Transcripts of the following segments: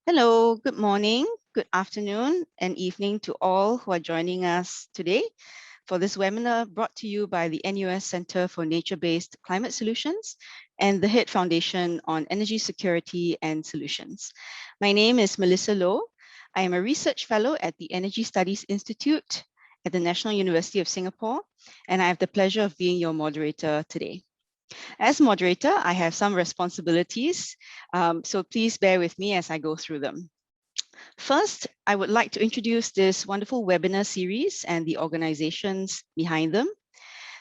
Hello, good morning, good afternoon, and evening to all who are joining us today for this webinar brought to you by the NUS Center for Nature-Based Climate Solutions and the HIT Foundation on Energy Security and Solutions. My name is Melissa Loh. I am a research fellow at the Energy Studies Institute at the National University of Singapore, and I have the pleasure of being your moderator today. As moderator, I have some responsibilities, so please bear with me as I go through them. First, I would like to introduce this wonderful webinar series and the organizations behind them.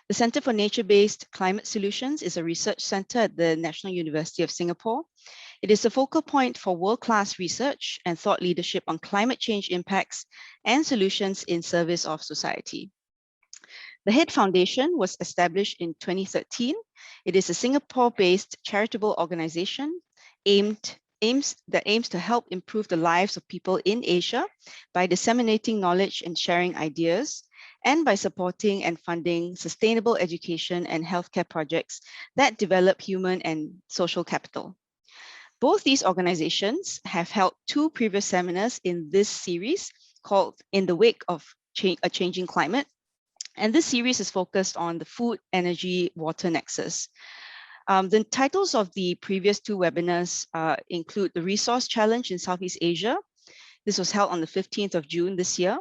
The Center for Nature-Based Climate Solutions is a research center at the National University of Singapore. It is a focal point for world-class research and thought leadership on climate change impacts and solutions in service of society. The HIT Foundation was established in 2013. It is a Singapore-based charitable organization that aims to help improve the lives of people in Asia by disseminating knowledge and sharing ideas, and by supporting and funding sustainable education and healthcare projects that develop human and social capital. Both these organizations have held two previous seminars in this series called In the Wake of a Changing Climate. And this series is focused on the food, energy, water nexus. The titles of the previous two webinars include the Resource Challenge in Southeast Asia. This was held on the 15th of June this year.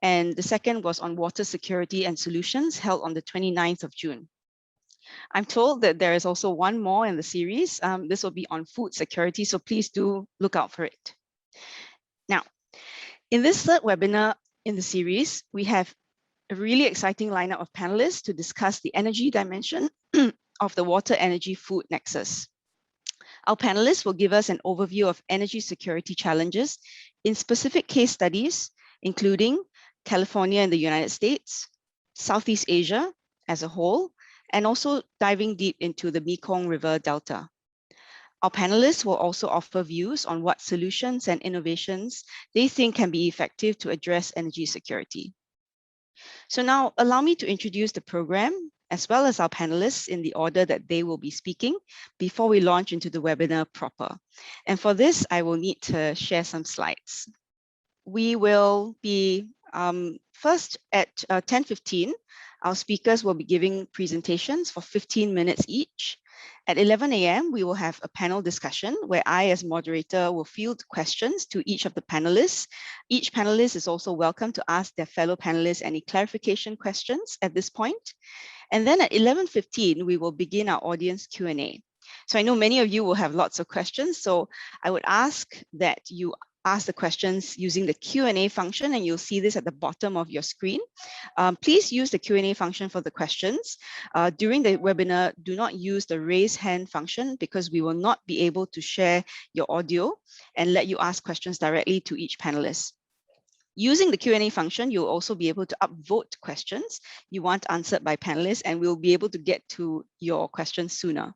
And the second was on water security and solutions, held on the 29th of June. I'm told that there is also one more in the series. This will be on food security, so please do look out for it. Now, in this third webinar in the series, we have a really exciting lineup of panelists to discuss the energy dimension of the water, energy, food nexus. Our panelists will give us an overview of energy security challenges in specific case studies, including California and the United States, Southeast Asia as a whole, and also diving deep into the Mekong River Delta. Our panelists will also offer views on what solutions and innovations they think can be effective to address energy security. So now allow me to introduce the program as well as our panelists in the order that they will be speaking before we launch into the webinar proper. And for this, I will need to share some slides. We will be first at 10:15, our speakers will be giving presentations for 15 minutes each. At 11 a.m., we will have a panel discussion where I, as moderator, will field questions to each of the panelists. Each panelist is also welcome to ask their fellow panelists any clarification questions at this point. And then at 11:15, we will begin our audience Q&A. So I know many of you will have lots of questions, so I would ask that you ask the questions using the Q&A function, and you'll see this at the bottom of your screen. Please use the Q&A function for the questions. During the webinar, do not use the raise hand function because we will not be able to share your audio and let you ask questions directly to each panelist. Using the Q&A function, you'll also be able to upvote questions you want answered by panelists, and we'll be able to get to your questions sooner.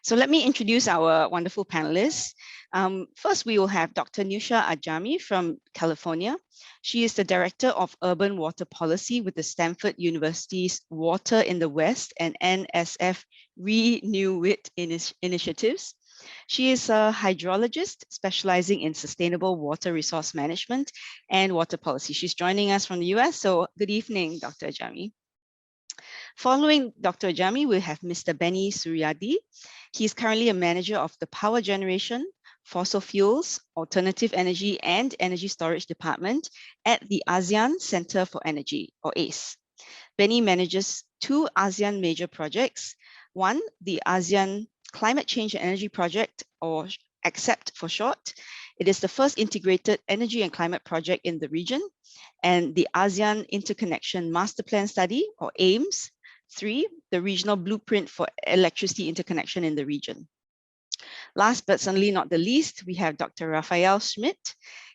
So let me introduce our wonderful panelists. First, we will have Dr. Newsha Ajami from California. She is the Director of Urban Water Policy with the Stanford University's Water in the West and NSF Renew It initiatives. She is a hydrologist specializing in sustainable water resource management and water policy. She's joining us from the US, so good evening, Dr. Ajami. Following Dr. Ajami, we have Mr. Benny Suryadi. He is currently a manager of the Power Generation, Fossil Fuels, Alternative Energy, and Energy Storage Department at the ASEAN Center for Energy, or ACE. Benny manages two ASEAN major projects. One, the ASEAN Climate Change and Energy Project, or ACCEPT for short. It is the first integrated energy and climate project in the region, and the ASEAN Interconnection Master Plan Study, or AIMS. 3, the regional blueprint for electricity interconnection in the region. Last but certainly not the least, we have Dr. Rafael Schmidt.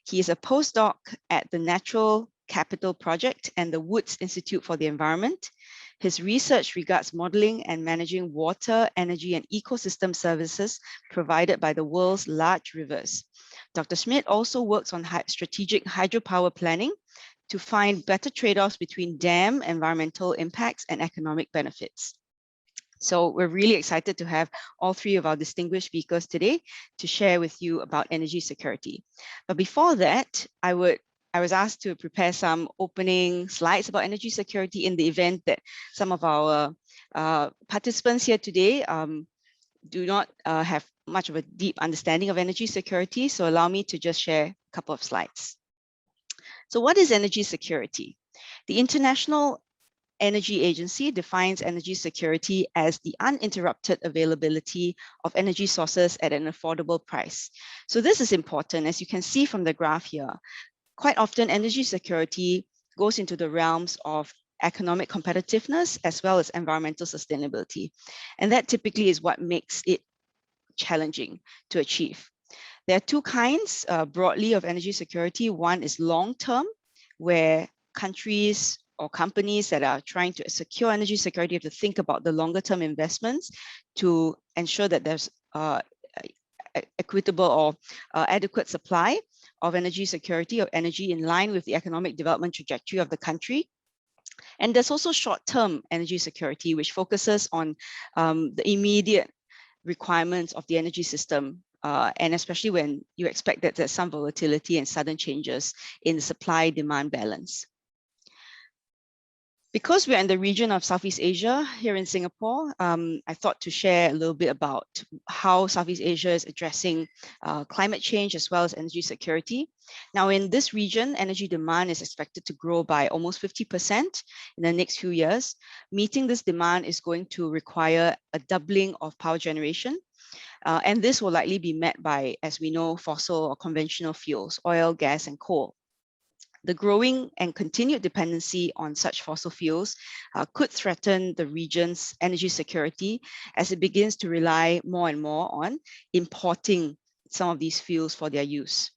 He is a postdoc at the Natural Capital Project and the Woods Institute for the Environment. His research regards modeling and managing water, energy, and ecosystem services provided by the world's large rivers. Dr. Schmidt also works on strategic hydropower planning to find better trade-offs between dam environmental impacts and economic benefits. So we're really excited to have all three of our distinguished speakers today to share with you about energy security. But before that, I was asked to prepare some opening slides about energy security in the event that some of our participants here today do not have much of a deep understanding of energy security. So allow me to just share a couple of slides. So what is energy security? The International Energy Agency defines energy security as the uninterrupted availability of energy sources at an affordable price. So this is important, as you can see from the graph here. Quite often, energy security goes into the realms of economic competitiveness as well as environmental sustainability. And that typically is what makes it challenging to achieve. There are two kinds broadly of energy security. One is long-term, where countries or companies that are trying to secure energy security have to think about the longer-term investments to ensure that there's equitable or adequate supply of energy security, of energy in line with the economic development trajectory of the country. And there's also short-term energy security, which focuses on the immediate requirements of the energy system, and especially when you expect that there's some volatility and sudden changes in the supply-demand balance. Because we're in the region of Southeast Asia here in Singapore, I thought to share a little bit about how Southeast Asia is addressing climate change as well as energy security. Now, in this region, energy demand is expected to grow by almost 50% in the next few years. Meeting this demand is going to require a doubling of power generation. And this will likely be met by, as we know, fossil or conventional fuels, oil, gas, and coal. The growing and continued dependency on such fossil fuels could threaten the region's energy security as it begins to rely more and more on importing some of these fuels for their use.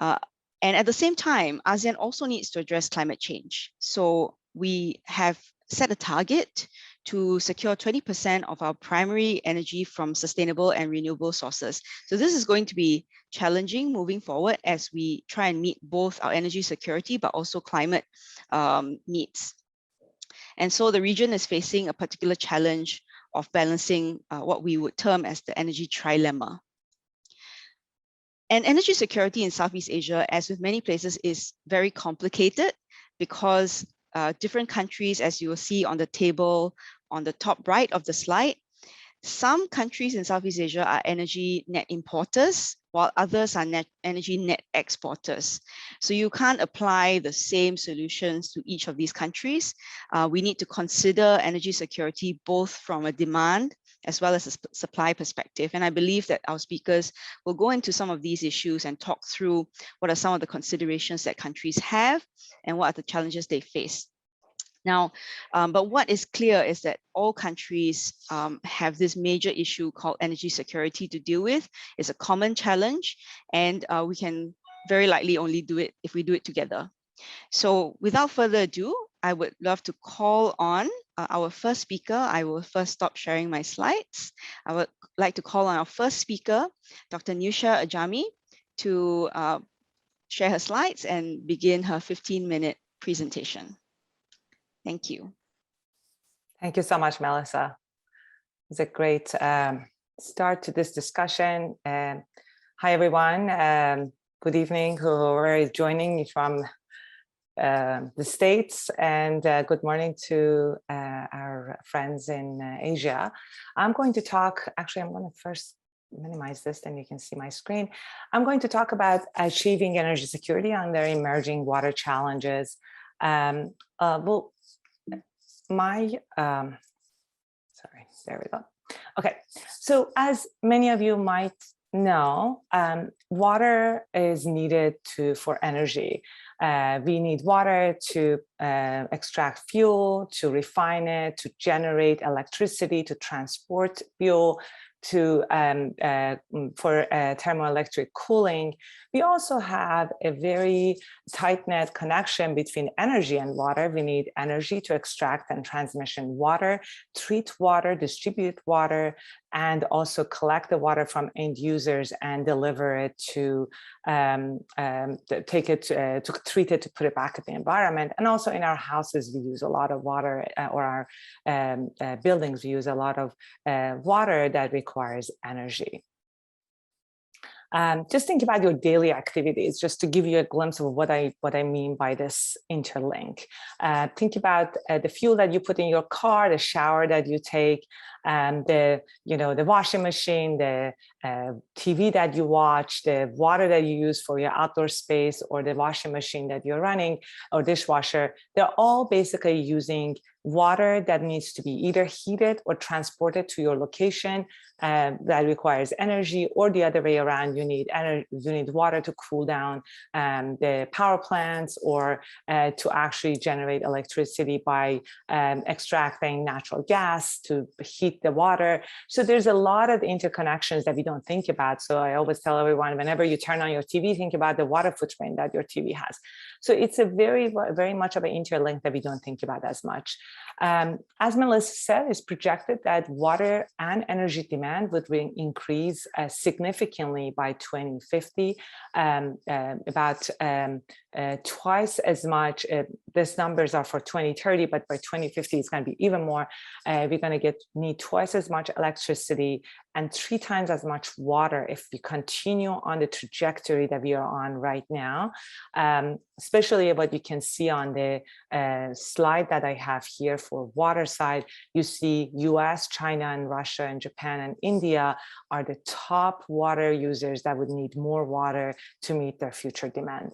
And at the same time, ASEAN also needs to address climate change. So we have set a target to secure 20% of our primary energy from sustainable and renewable sources. So this is going to be challenging moving forward as we try and meet both our energy security, but also climate needs. And so the region is facing a particular challenge of balancing what we would term as the energy trilemma. And energy security in Southeast Asia, as with many places, is very complicated because different countries, as you will see on the table on the top right of the slide, some countries in Southeast Asia are energy net importers, while others are energy net exporters. So you can't apply the same solutions to each of these countries. We need to consider energy security both from a demand as well as a supply perspective. And I believe that our speakers will go into some of these issues and talk through what are some of the considerations that countries have and what are the challenges they face. Now, but what is clear is that all countries have this major issue called energy security to deal with. It's a common challenge, and we can very likely only do it if we do it together. So without further ado, I would love to call on our first speaker. I will first stop sharing my slides. I would like to call on our first speaker, Dr. Newsha Ajami, to share her slides and begin her 15-minute presentation. Thank you. Thank you so much, Melissa. It's a great start to this discussion. Hi, everyone. Good evening, who are joining me from the States, and good morning to our friends in Asia. I'm going to talk, actually, I'm going to first minimize this, then you can see my screen. I'm going to talk about achieving energy security under emerging water challenges. Sorry, there we go. Okay, so as many of you might know, water is needed for energy. We need water to extract fuel, to refine it, to generate electricity, to transport fuel, for thermoelectric cooling, we also have a very tight-knit connection between energy and water. We need energy to extract and transmission water, treat water, distribute water, and also collect the water from end users and deliver it to to treat it, to put it back in the environment. And also in our houses, we use a lot of water, or our buildings, we use a lot of water that requires energy. Just think about your daily activities, just to give you a glimpse of what I mean by this interlink. Think about the fuel that you put in your car, the shower that you take, the washing machine, the TV that you watch, the water that you use for your outdoor space, or the washing machine that you're running, or dishwasher. They're all basically using water that needs to be either heated or transported to your location, that requires energy, or the other way around. You need water to cool down the power plants, or to actually generate electricity by extracting natural gas to heat the water. So there's a lot of interconnections that we don't think about. So I always tell everyone, whenever you turn on your TV, think about the water footprint that your TV has. So it's a very, very much of an interlink that we don't think about as much. As Melissa said, it's projected that water and energy demand would increase significantly by 2050, about twice as much. These numbers are for 2030, but by 2050, it's going to be even more. We're going to need twice as much electricity and 3 times as much water if we continue on the trajectory that we are on right now. Especially what you can see on the slide that I have here for water side, you see US, China, and Russia, and Japan, and India are the top water users that would need more water to meet their future demand.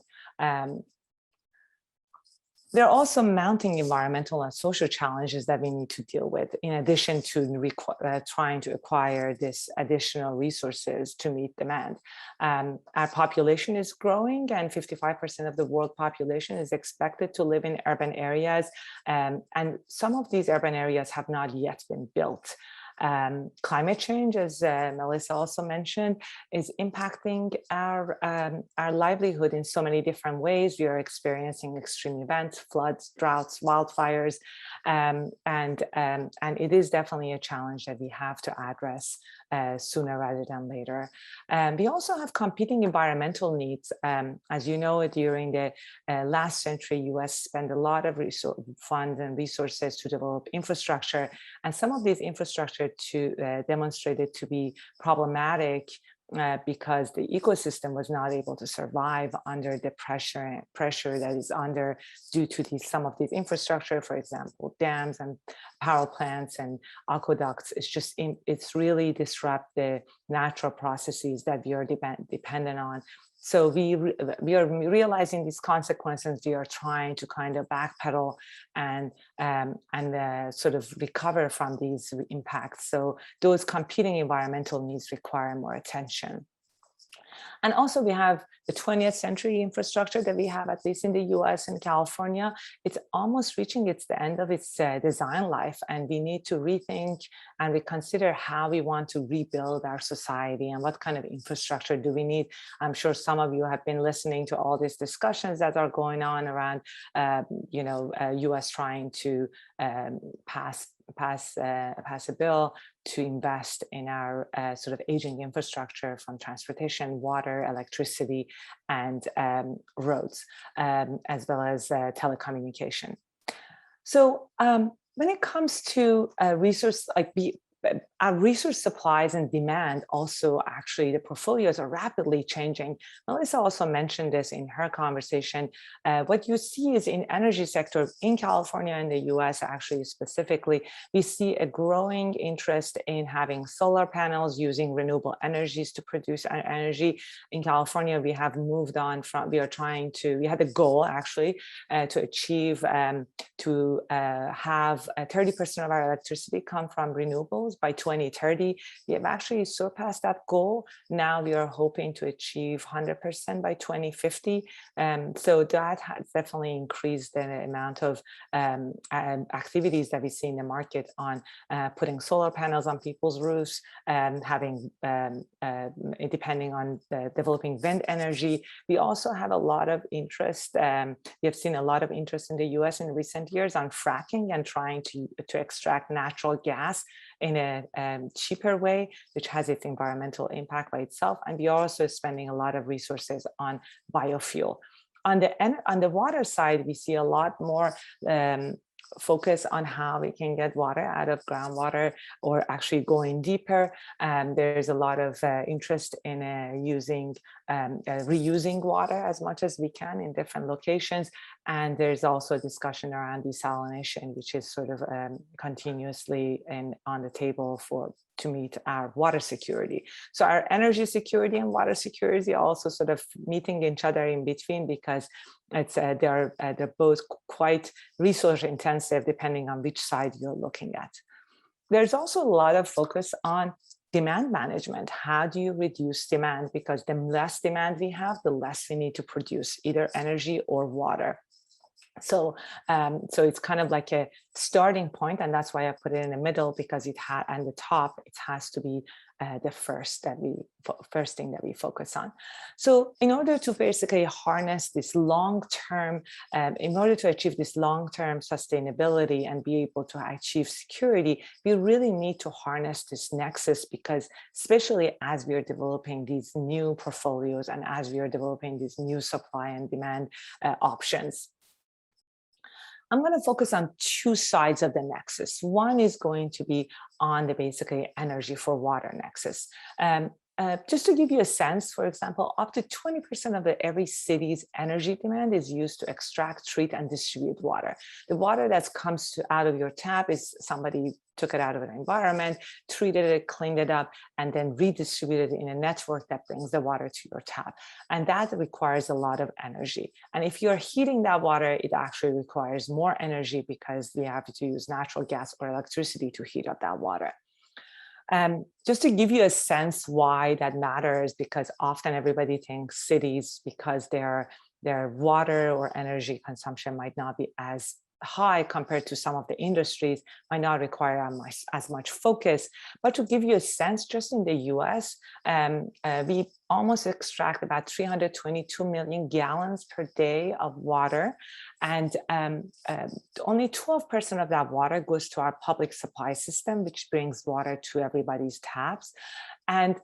There are also mounting environmental and social challenges that we need to deal with, in addition to trying to acquire this additional resources to meet demand. Our population is growing, and 55% of the world population is expected to live in urban areas. And some of these urban areas have not yet been built. Climate change, as Melissa also mentioned, is impacting our livelihood in so many different ways. We are experiencing extreme events, floods, droughts, wildfires, and it is definitely a challenge that we have to address sooner rather than later. We also have competing environmental needs. As you know, during the last century, US spent a lot of funds and resources to develop infrastructure, and some of these infrastructure demonstrated to be problematic because the ecosystem was not able to survive under the pressure that is under due to some of these infrastructure, for example, dams and power plants and aqueducts. It's really disrupt the natural processes that we are dependent on. So we are realizing these consequences. We are trying to kind of backpedal and sort of recover from these impacts. So those competing environmental needs require more attention. And also we have the 20th century infrastructure that we have, at least in the US and California. It's almost reaching the end of its design life, and we need to rethink and reconsider how we want to rebuild our society and what kind of infrastructure do we need. I'm sure some of you have been listening to all these discussions that are going on around, US trying to pass a bill to invest in our sort of aging infrastructure, from transportation, water, electricity, and roads, as well as telecommunication. So when it comes to resource, our resource supplies and demand, also actually the portfolios are rapidly changing. Melissa also mentioned this in her conversation. What you see is in energy sector in California and the US, actually specifically, we see a growing interest in having solar panels, using renewable energies to produce our energy. In California, we have moved on from, we had a goal actually to achieve, to have 30% of our electricity come from renewables panels by 2030. We have actually surpassed that goal. Now we are hoping to achieve 100% by 2050. So that has definitely increased the amount of activities that we see in the market on putting solar panels on people's roofs, having, depending on developing wind energy. We also have a lot of interest. We have seen a lot of interest in the US in recent years on fracking and trying to extract natural gas in a cheaper way, which has its environmental impact by itself. And we are also spending a lot of resources on biofuel. On the water side, we see a lot more focus on how we can get water out of groundwater or actually going deeper. There's a lot of interest in reusing water as much as we can in different locations. And there's also a discussion around desalination, which is sort of continuously on the table to meet our water security. So our energy security and water security are also sort of meeting each other in between, because it's they're both quite resource intensive depending on which side you're looking at. There's also a lot of focus on demand management. How do you reduce demand? Because the less demand we have, the less we need to produce either energy or water. So it's kind of like a starting point, and that's why I put it in the middle, because and the top, it has to be the first thing that we focus on. So in order to basically harness this long-term, in order to achieve this long-term sustainability and be able to achieve security, we really need to harness this nexus, because especially as we are developing these new portfolios and as we are developing these new supply and demand options. I'm going to focus on two sides of the nexus. One is going to be on the basically energy for water nexus. Just to give you a sense, for example, up to 20% of every city's energy demand is used to extract, treat, and distribute water. The water that comes out of your tap is somebody took it out of an environment, treated it, cleaned it up, and then redistributed it in a network that brings the water to your tap. And that requires a lot of energy. And if you're heating that water, it actually requires more energy, because we have to use natural gas or electricity to heat up that water. Just to give you a sense why that matters, because often everybody thinks cities, because their water or energy consumption might not be as high compared to some of the industries, might not require as much focus. But to give you a sense, just in the US, we almost extract about 322 million gallons per day of water. And only 12% of that water goes to our public supply system, which brings water to everybody's taps. And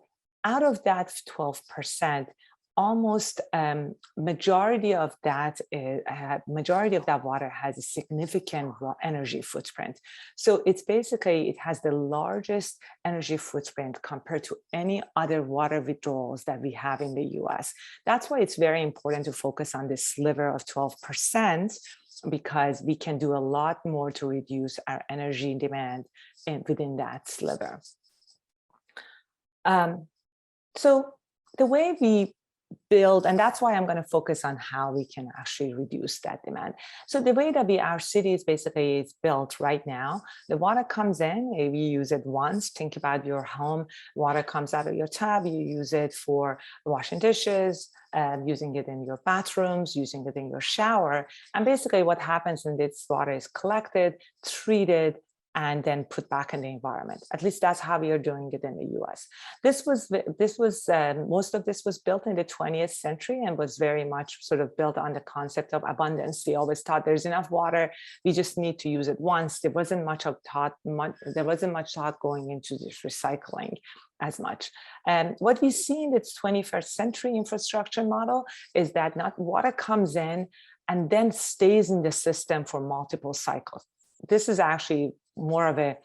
out of that 12%, almost majority of that water has a significant energy footprint. So it's basically, it has the largest energy footprint compared to any other water withdrawals that we have in the US. That's why it's very important to focus on this sliver of 12%, because we can do a lot more to reduce our energy demand within that sliver. So the way we build, and that's why I'm going to focus on how we can actually reduce that demand. So the way that our city is basically is built right now, the water comes in, we use it once. Think about your home, water comes out of your tap, you use it for washing dishes, using it in your bathrooms, using it in your shower. And basically what happens in this water is collected, treated, and then put back in the environment. At least that's how we are doing it in the US. Most of this was built in the 20th century and was very much sort of built on the concept of abundance. We always thought there's enough water, we just need to use it once. There wasn't much thought going into this recycling as much. And what we see in this 21st century infrastructure model is that water comes in and then stays in the system for multiple cycles. This is actually more of a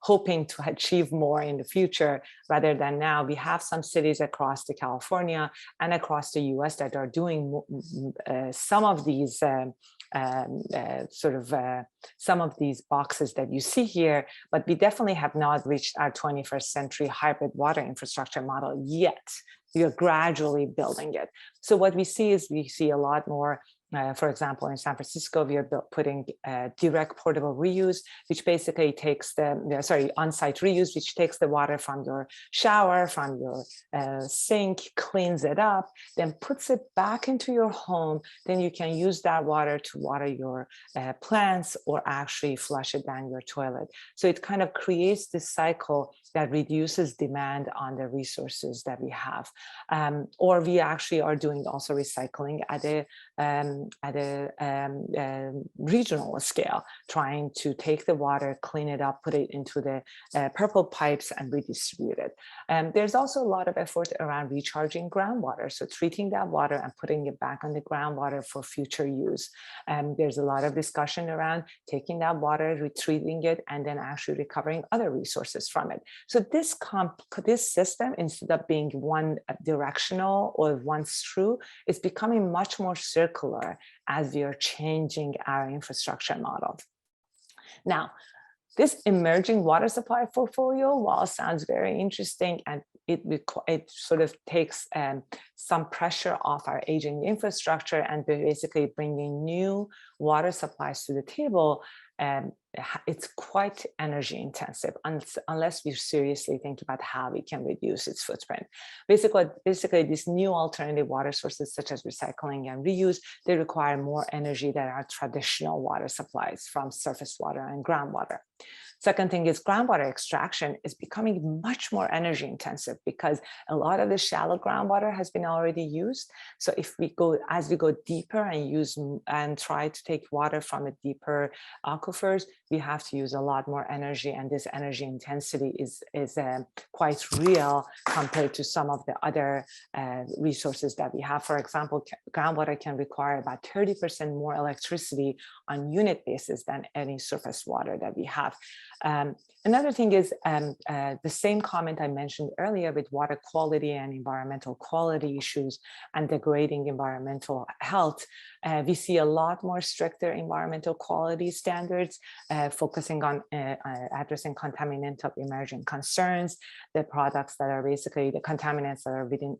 hoping to achieve more in the future rather than now. We have some cities across California and across the US that are doing some of these some of these boxes that you see here, but we definitely have not reached our 21st century hybrid water infrastructure model yet. We are gradually building it. So what we see is a lot more For example, in San Francisco, we are putting direct portable reuse, which basically takes on-site reuse, which takes the water from your shower, from your sink, cleans it up, then puts it back into your home. Then you can use that water to water your plants or actually flush it down your toilet. So it kind of creates this cycle that reduces demand on the resources that we have. Or we actually are doing also recycling at a regional scale, trying to take the water, clean it up, put it into the purple pipes and redistribute it. There's also a lot of effort around recharging groundwater. So treating that water and putting it back on the groundwater for future use. There's a lot of discussion around taking that water, retrieving it, and then actually recovering other resources from it. So this system, instead of being one directional or once through, is becoming much more circular as we are changing our infrastructure model. Now, this emerging water supply portfolio, while sounds very interesting, and it sort of takes some pressure off our aging infrastructure and basically bringing new water supplies to the table, it's quite energy intensive unless we seriously think about how we can reduce its footprint. Basically, these new alternative water sources such as recycling and reuse, they require more energy than our traditional water supplies from surface water and groundwater. Second thing is groundwater extraction is becoming much more energy intensive because a lot of the shallow groundwater has been already used. So if we go, as we go deeper and use and try to take water from a deeper aquifers, we have to use a lot more energy, and this energy intensity is quite real compared to some of the other resources that we have. For example, groundwater can require about 30% more electricity on unit basis than any surface water that we have. Another thing is the same comment I mentioned earlier with water quality and environmental quality issues and degrading environmental health. We see a lot more stricter environmental quality standards, focusing on addressing contaminant of emerging concerns, the products that are basically the contaminants that are within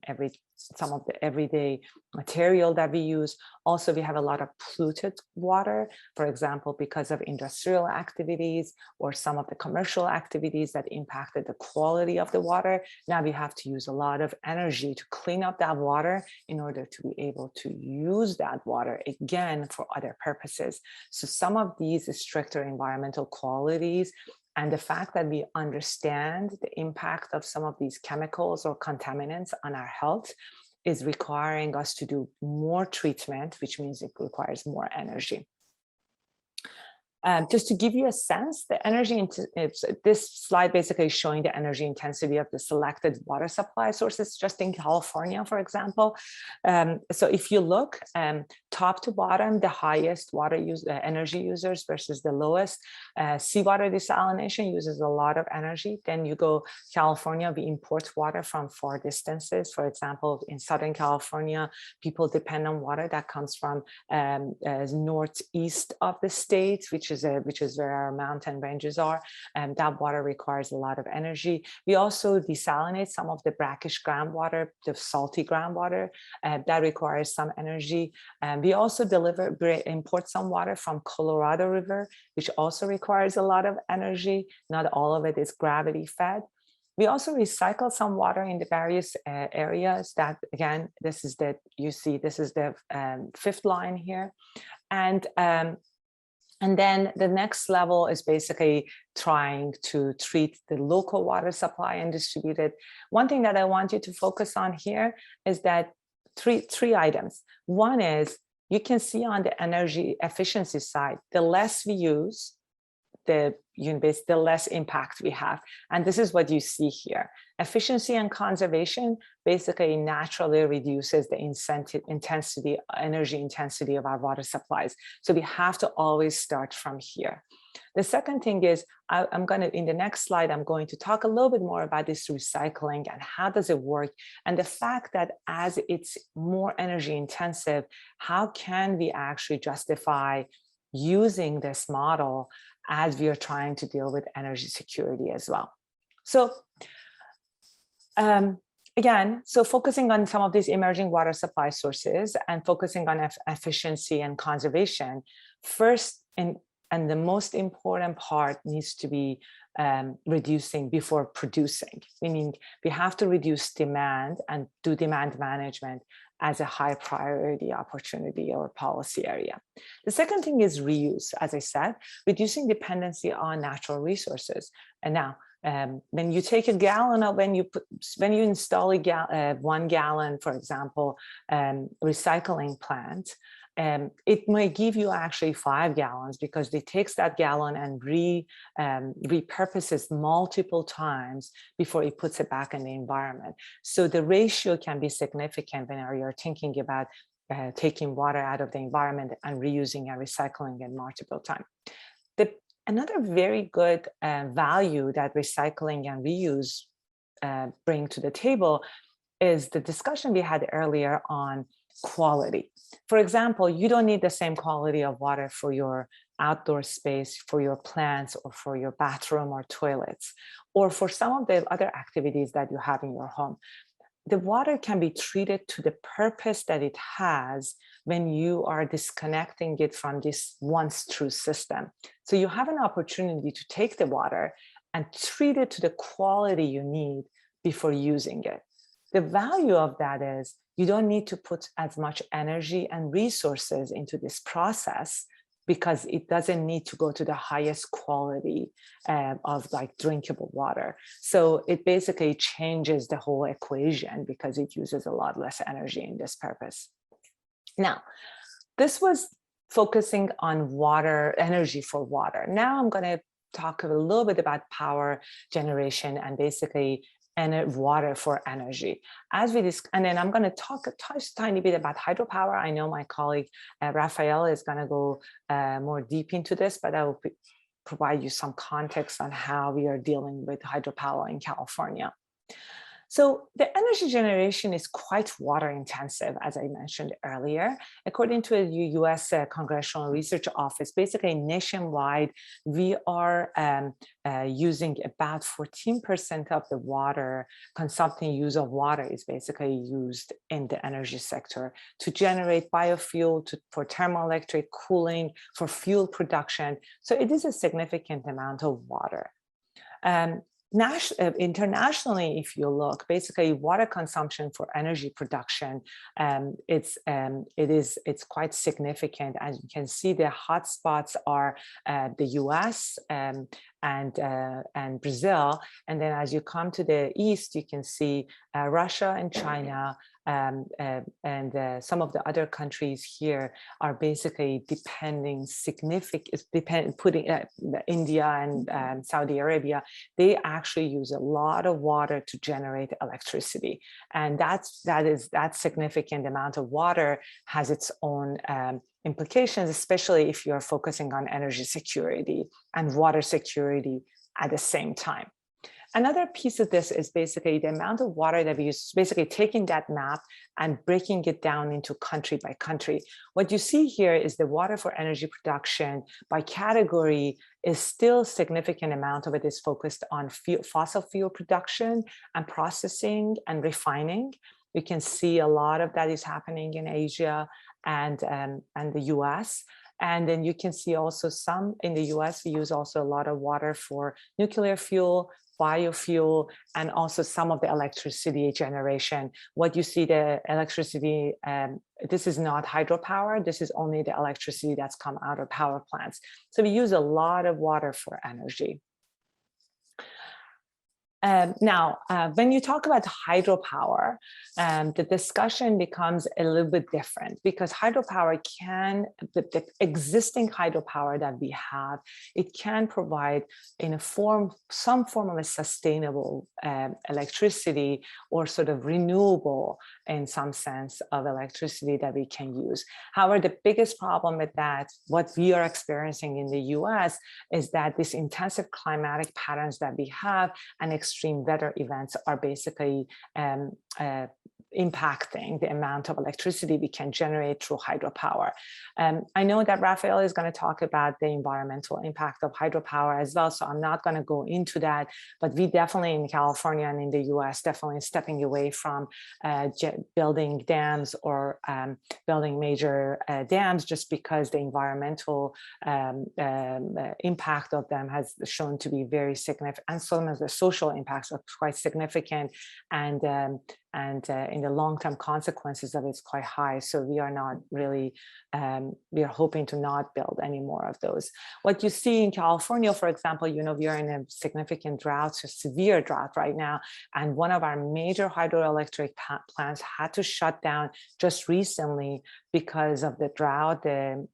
some of the everyday material that we use. Also, we have a lot of polluted water, for example, because of industrial activities or some of the commercial activities that impacted the quality of the water. Now we have to use a lot of energy to clean up that water in order to be able to use that water again for other purposes. So some of these stricter environmental qualities and the fact that we understand the impact of some of these chemicals or contaminants on our health is requiring us to do more treatment, which means it requires more energy. Just to give you a sense, the energy, this slide basically is showing the energy intensity of the selected water supply sources just in California, for example. So if you look top to bottom, the highest water energy users versus the lowest, seawater desalination uses a lot of energy. Then you go California, we import water from far distances. For example, in Southern California, people depend on water that comes from northeast of the state, which is where our mountain ranges are, and that water requires a lot of energy. We also desalinate some of the brackish groundwater, the salty groundwater, that requires some energy. We also import some water from Colorado River, which also requires a lot of energy. Not all of it is gravity fed. We also recycle some water in the various areas that, again, this is the fifth line here. And then the next level is basically trying to treat the local water supply and distribute it. One thing that I want you to focus on here is that three items. One is, you can see on the energy efficiency side, the less we use, the less impact we have. And this is what you see here. Efficiency and conservation basically naturally reduces the energy intensity of our water supplies. So we have to always start from here. The second thing is, in the next slide, I'm going to talk a little bit more about this recycling and how does it work, and the fact that as it's more energy intensive, how can we actually justify using this model as we are trying to deal with energy security as well. So Again, so focusing on some of these emerging water supply sources and focusing on efficiency and conservation, first and the most important part needs to be reducing before producing, meaning we have to reduce demand and do demand management as a high priority opportunity or policy area. The second thing is reuse, as I said, reducing dependency on natural resources. And now, when you take a gallon of, when you install a 1 gallon, for example, recycling plant, it may give you actually 5 gallons because it takes that gallon and repurposes multiple times before it puts it back in the environment. So the ratio can be significant when you're thinking about taking water out of the environment and reusing and recycling it multiple times. Another very good value that recycling and reuse bring to the table is the discussion we had earlier on quality. For example, you don't need the same quality of water for your outdoor space, for your plants, or for your bathroom or toilets, or for some of the other activities that you have in your home. The water can be treated to the purpose that it has when you are disconnecting it from this once true system. So you have an opportunity to take the water and treat it to the quality you need before using it. The value of that is you don't need to put as much energy and resources into this process because it doesn't need to go to the highest quality of like drinkable water. So it basically changes the whole equation because it uses a lot less energy in this purpose. Now, this was focusing on water, energy for water. Now I'm going to talk a little bit about power generation and basically water for energy. As we discuss, and then I'm going to touch a tiny bit about hydropower. I know my colleague Rafael is going to go more deep into this, but I will provide you some context on how we are dealing with hydropower in California. So the energy generation is quite water intensive, as I mentioned earlier. According to a US Congressional Research Office, basically nationwide, we are using about 14% of the water, consumpting use of water is basically used in the energy sector to generate biofuel, for thermoelectric cooling, for fuel production. So it is a significant amount of water. Internationally, if you look, basically water consumption for energy production, it's quite significant. As you can see, the hotspots are the US and Brazil. And then as you come to the east, you can see Russia and China, and some of the other countries here are basically putting India and Saudi Arabia, they actually use a lot of water to generate electricity. And that significant amount of water has its own implications, especially if you're focusing on energy security and water security at the same time. Another piece of this is basically the amount of water that we use, basically taking that map and breaking it down into country by country. What you see here is the water for energy production by category is still significant amount of it is focused on fossil fuel production and processing and refining. We can see a lot of that is happening in Asia and the US. And then you can see also some in the US, we use also a lot of water for nuclear fuel, biofuel, and also some of the electricity generation. What you see, the electricity, this is not hydropower, this is only the electricity that's come out of power plants. So we use a lot of water for energy. Now, when you talk about hydropower, the discussion becomes a little bit different because hydropower the existing hydropower that we have, it can provide in some form of a sustainable electricity or sort of renewable in some sense of electricity that we can use. However, the biggest problem with that, what we are experiencing in the US is that these intensive climatic patterns that we have and extreme weather events are basically impacting the amount of electricity we can generate through hydropower. I know that Rafael is going to talk about the environmental impact of hydropower as well, so I'm not going to go into that, but we definitely in California and in the US definitely stepping away from building dams or building major dams just because the environmental impact of them has shown to be very significant, and some of the social impacts are quite significant, and in the long-term consequences of it's quite high. So we are not really, we are hoping to not build any more of those. What you see in California, for example, you know, we are in a significant drought, a severe drought right now. And one of our major hydroelectric plants had to shut down just recently because of the drought. The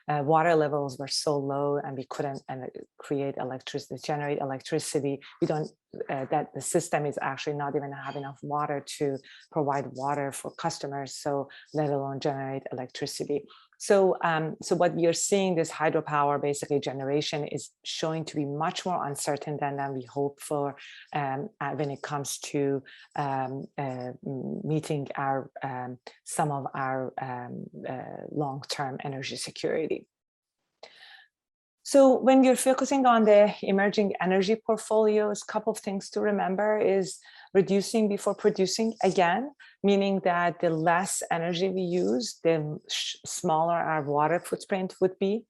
water levels were so low, and we couldn't create electricity, generate electricity. We don't, that the system is actually not even have enough water to provide water for customers, so let alone generate electricity. So, so what we are seeing, this hydropower basically generation is showing to be much more uncertain than we hope for when it comes to meeting our some of our long-term energy security. So when you're focusing on the emerging energy portfolios, a couple of things to remember is reducing before producing, again, meaning that the less energy we use, the smaller our water footprint would be.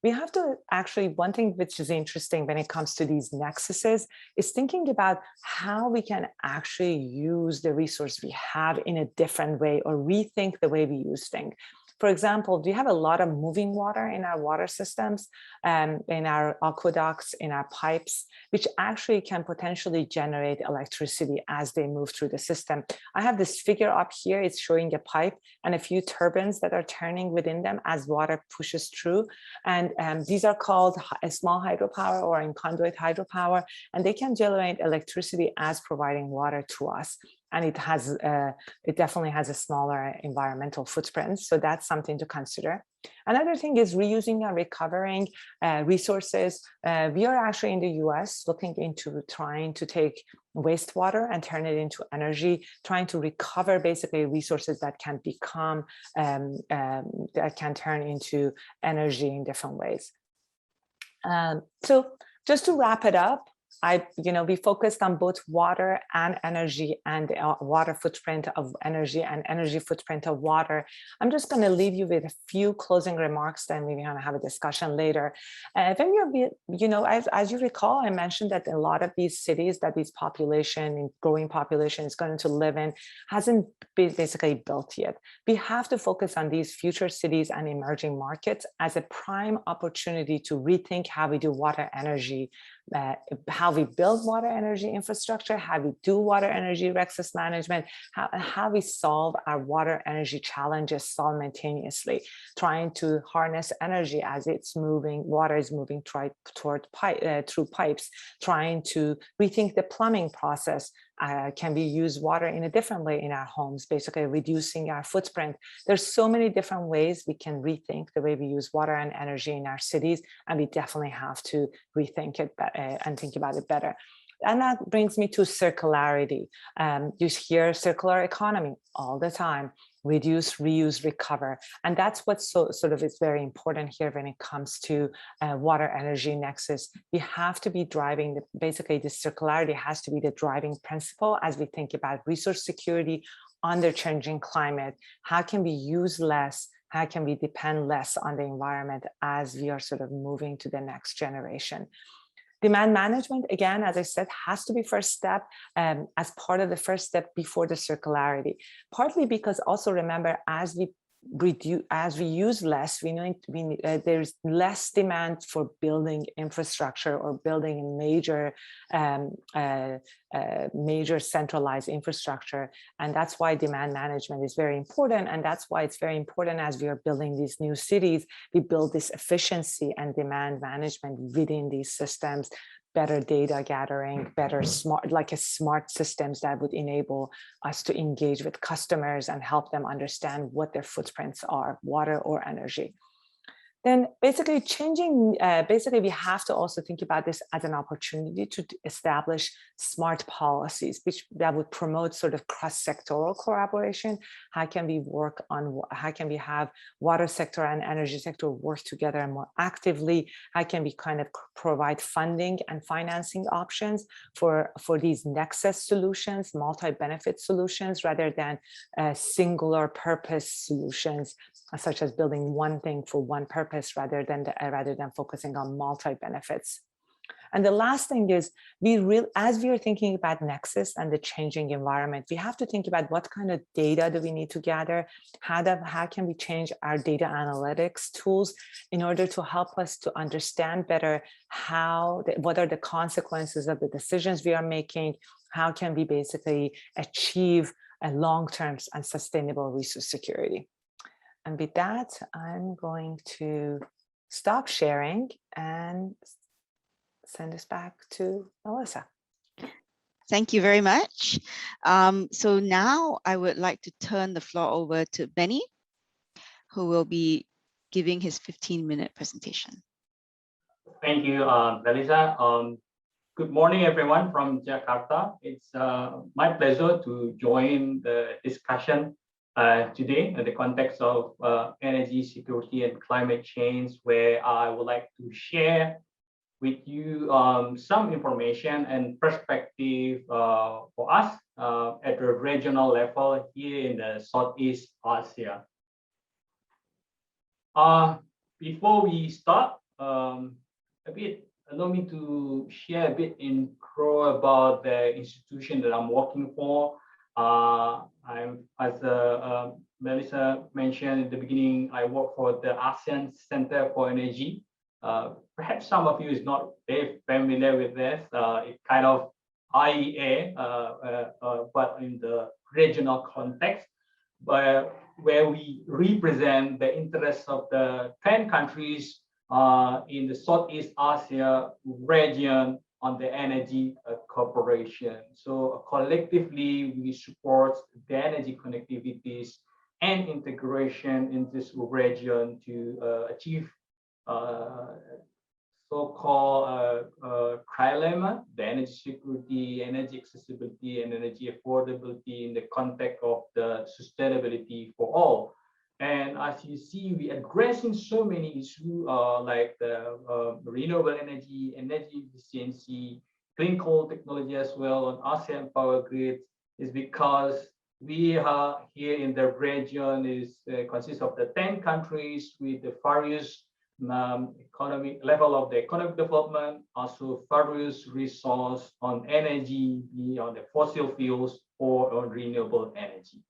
We have to actually, one thing which is interesting when it comes to these nexuses is thinking about how we can actually use the resource we have in a different way, or rethink the way we use things. For example, we have a lot of moving water in our water systems, in our aqueducts, in our pipes, which actually can potentially generate electricity as they move through the system. I have this figure up here. It's showing a pipe and a few turbines that are turning within them as water pushes through. And these are called a small hydropower or in conduit hydropower, and they can generate electricity as providing water to us. And it has, it definitely has a smaller environmental footprint. So that's something to consider. Another thing is reusing and recovering resources. We are actually in the US looking into trying to take wastewater and turn it into energy, trying to recover basically resources that can become, that can turn into energy in different ways. So just to wrap it up, we focused on both water and energy, and water footprint of energy and energy footprint of water. I'm just going to leave you with a few closing remarks, then we're going to have a discussion later. When you're, as you recall, I mentioned that a lot of these cities that this population, growing population is going to live in hasn't been basically built yet. We have to focus on these future cities and emerging markets as a prime opportunity to rethink how we do water energy, how we build water energy infrastructure, how we do water energy resource management, how we solve our water energy challenges simultaneously, trying to harness energy as it's moving, water is moving through pipes, trying to rethink the plumbing process. Can we use water in a different way in our homes, basically reducing our footprint? There's so many different ways we can rethink the way we use water and energy in our cities, and we definitely have to rethink it and think about it better. And that brings me to circularity. You hear circular economy all the time. Reduce, reuse, recover. And that's what's sort of is very important here when it comes to water energy nexus. We have to be driving, basically the circularity has to be the driving principle as we think about resource security under changing climate. How can we use less? How can we depend less on the environment as we are sort of moving to the next generation? Demand management, again, as I said, has to be first step as part of the first step before the circularity. Partly because also remember, as we use less, we know there's less demand for building infrastructure or building a major centralized infrastructure. And that's why demand management is very important. And that's why it's very important as we are building these new cities, we build this efficiency and demand management within these systems, better data gathering, better smart systems that would enable us to engage with customers and help them understand what their footprints are, water or energy. then basically we have to also think about this as an opportunity to establish smart policies, that would promote sort of cross-sectoral collaboration. How can we work on, how can we have water sector and energy sector work together more actively? How can we kind of provide funding and financing options for these nexus solutions, multi-benefit solutions, rather than singular purpose solutions, such as building one thing for one purpose rather than focusing on multi-benefits. And the last thing is, as we are thinking about Nexus and the changing environment, we have to think about what kind of data do we need to gather, how can we change our data analytics tools in order to help us to understand better what are the consequences of the decisions we are making, how can we basically achieve a long-term and sustainable resource security. And with that, I'm going to stop sharing and send this back to Melissa. Thank you very much. So now I would like to turn the floor over to Benny, who will be giving his 15-minute presentation. Thank you, Melissa. Good morning, everyone from Jakarta. It's my pleasure to join the discussion today in the context of energy security and climate change, where I would like to share with you some information and perspective for us at the regional level here in the Southeast Asia. Before we start, allow me to share a bit intro about the institution that I'm working for. As Melissa mentioned at the beginning, I work for the Asean Center for Energy. Perhaps some of you is not very familiar with this. It's kind of IEA, but in the regional context, where we represent the interests of the 10 countries in the Southeast Asia region on the energy cooperation. So collectively, we support the energy connectivities and integration in this region to achieve so-called trilemma, the energy security, energy accessibility, and energy affordability in the context of the sustainability for all. And as you see, we are addressing so many issues like the renewable energy, energy efficiency, clean coal technology as well on ASEAN power grid, is because we are here in the region consists of the 10 countries with the various economic level of the economic development, also various resource on energy, be on the fossil fuels or on renewable energy.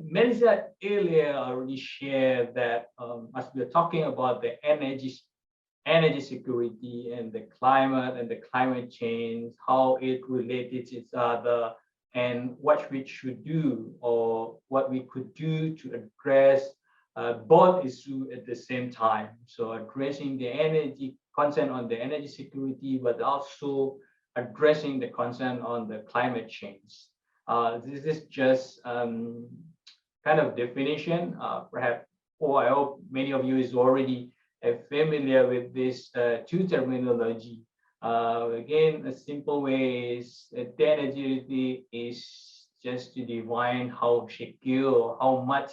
Melissa earlier already shared that as we are talking about the energy security and the climate change, how it relates to each other, and what we should do or what we could do to address both issues at the same time. So addressing the energy concern on the energy security, but also addressing the concern on the climate change. This is just kind of definition. Perhaps, I hope many of you is already familiar with this two terminology. Again, a simple way is the energy is just to define how secure, how much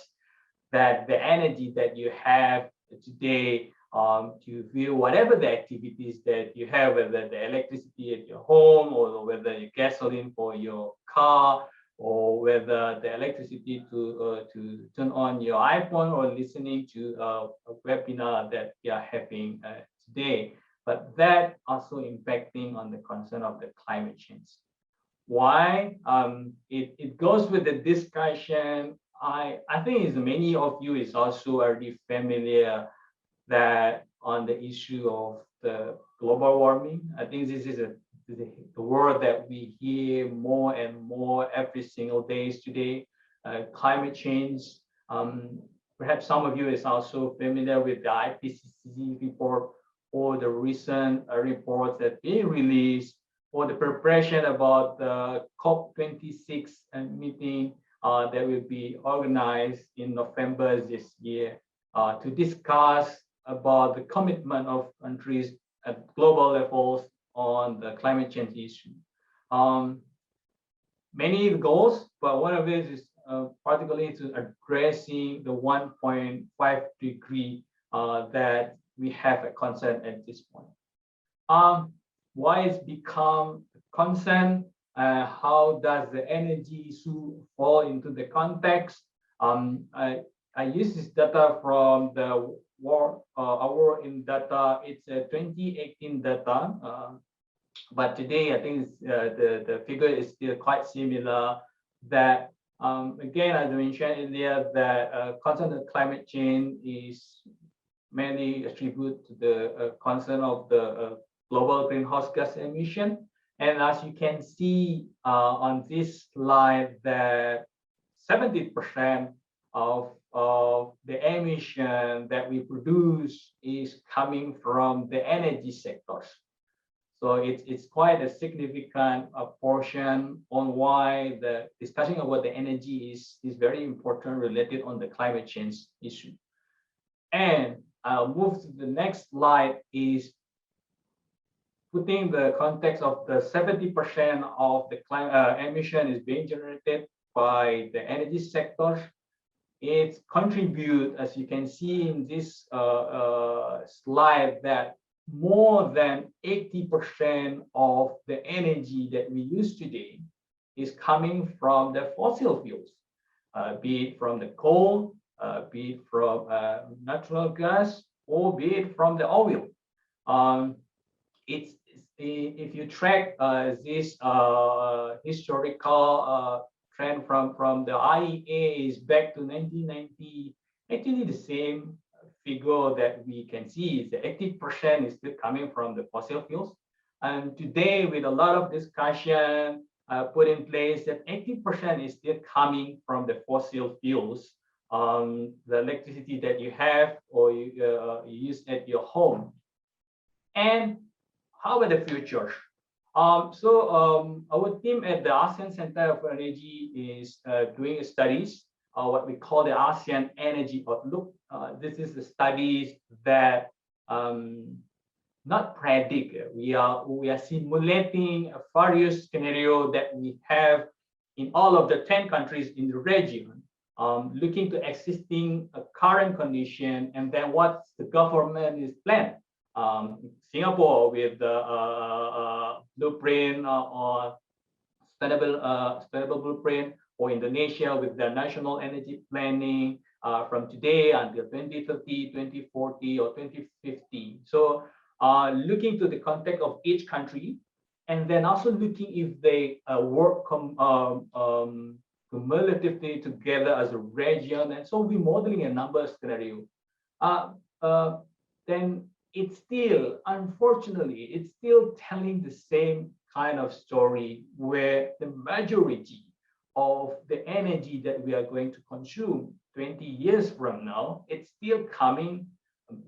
that the energy that you have today to view whatever the activities that you have, whether the electricity at your home or whether the gasoline for your car, or whether the electricity to turn on your iPhone or listening to a webinar that we are having today. But that also impacting on the concern of the climate change. Why? It goes with the discussion. I think as many of you is also already familiar that on the issue of the global warming. I think this is the word that we hear more and more every single day today. Climate change. Perhaps some of you is also familiar with the IPCC report or the recent reports that being released, or the preparation about the COP26 meeting that will be organized in November this year. to discuss about the commitment of countries at global levels on the climate change issue. Many goals, but one of it is particularly to addressing the 1.5 degree that we have a concern at this point. Why it's become a concern? How does the energy issue fall into the context? I use this data from the War in Data. It's a 2018 data, but today I think the figure is still quite similar. That again, as I mentioned earlier, that concern of climate change is mainly attributed to the concern of the global greenhouse gas emission. And as you can see on this slide, that 70% of the emission that we produce is coming from the energy sectors. So it's quite a significant portion on why the discussion about the energy is very important, related on the climate change issue. And I'll move to the next slide, is putting the context of the 70% of the climate emission is being generated by the energy sector. It contributes, as you can see in this slide, that more than 80% of the energy that we use today is coming from the fossil fuels, be it from the coal, be it from natural gas, or be it from the oil. If you track this historical trend from the IEA is back to 1990, actually the same figure that we can see is that 80% is still coming from the fossil fuels. And today, with a lot of discussion put in place, that 80% is still coming from the fossil fuels, the electricity that you have or you use at your home. And how about the future? Our team at the ASEAN Center for Energy is doing studies, what we call the ASEAN Energy Outlook. This is the studies that not predict. We are simulating a various scenario that we have in all of the 10 countries in the region, looking to existing current condition, and then what the government is planning. Singapore with the blueprint or sustainable blueprint, or Indonesia with the national energy planning from today until 2030, 2040, or 2050. So looking to the context of each country, and then also looking if they work cumulatively together as a region. And so we're modeling a number of scenarios. Then it's still, unfortunately, it's still telling the same kind of story, where the majority of the energy that we are going to consume 20 years from now, it's still coming,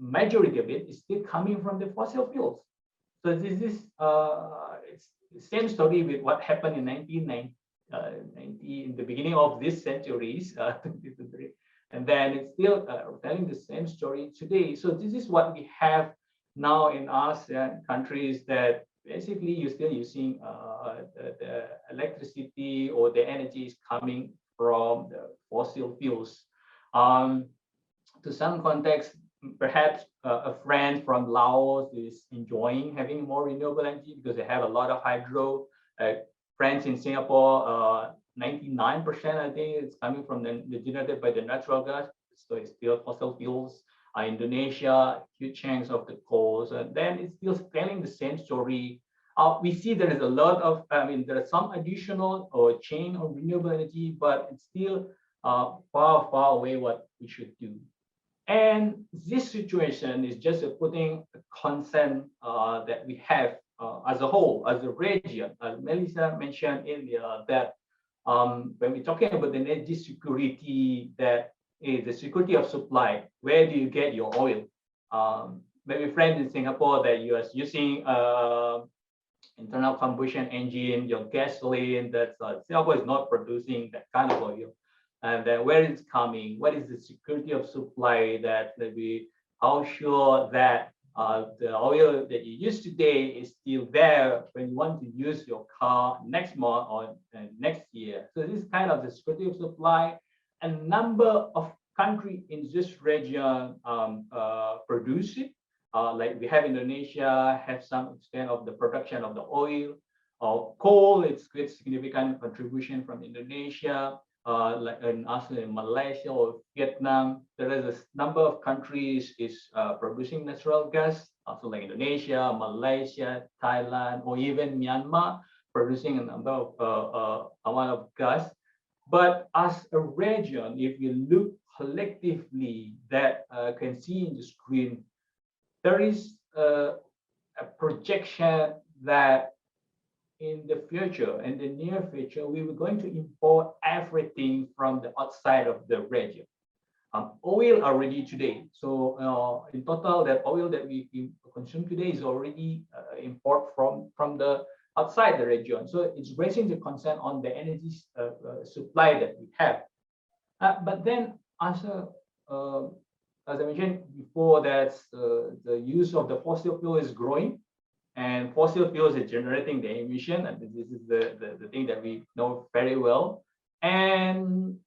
majority of it is still coming from the fossil fuels. So this is it's the same story with what happened in 1990, in the beginning of this centuries, and then it's still telling the same story today. So this is what we have now in ASEAN countries, that basically you're still using the electricity or the energy is coming from the fossil fuels. To some context, perhaps a friend from Laos is enjoying having more renewable energy because they have a lot of hydro. Friends in Singapore, 99%, I think, it's coming from the generated by the natural gas, so it's still fossil fuels. Indonesia, huge chunks of the coals, and then it's still telling the same story. We see there is a lot of, there are some additional or chain of renewable energy, but it's still far away what we should do. And this situation is just putting a concern that we have as a whole, as a region. As Melissa mentioned earlier, that when we're talking about the energy security, that is the security of supply. Where do you get your oil? Maybe friends in Singapore that you are using internal combustion engine, your gasoline, that Singapore is not producing that kind of oil. and then where it's coming, what is the security of supply, that we, how sure that the oil that you use today is still there when you want to use your car next month or next year. So this is kind of the security of supply. A number of countries in this region produce it. Like we have Indonesia, have some extent of the production of the oil or coal. It's quite significant contribution from Indonesia. Like also in Malaysia or Vietnam, there is a number of countries is producing natural gas, also like Indonesia, Malaysia, Thailand, or even Myanmar, producing a number of amount of gas. But as a region, if you look collectively, that can see in the screen, there is a projection that in the future, in the near future, we were going to import everything from the outside of the region. Oil already today. So in total, that oil that we consume today is already import from the outside the region. So it's raising the concern on the energy supply that we have. But then also, as I mentioned before, that the use of the fossil fuel is growing. And fossil fuels are generating the emission, and this is the thing that we know very well. And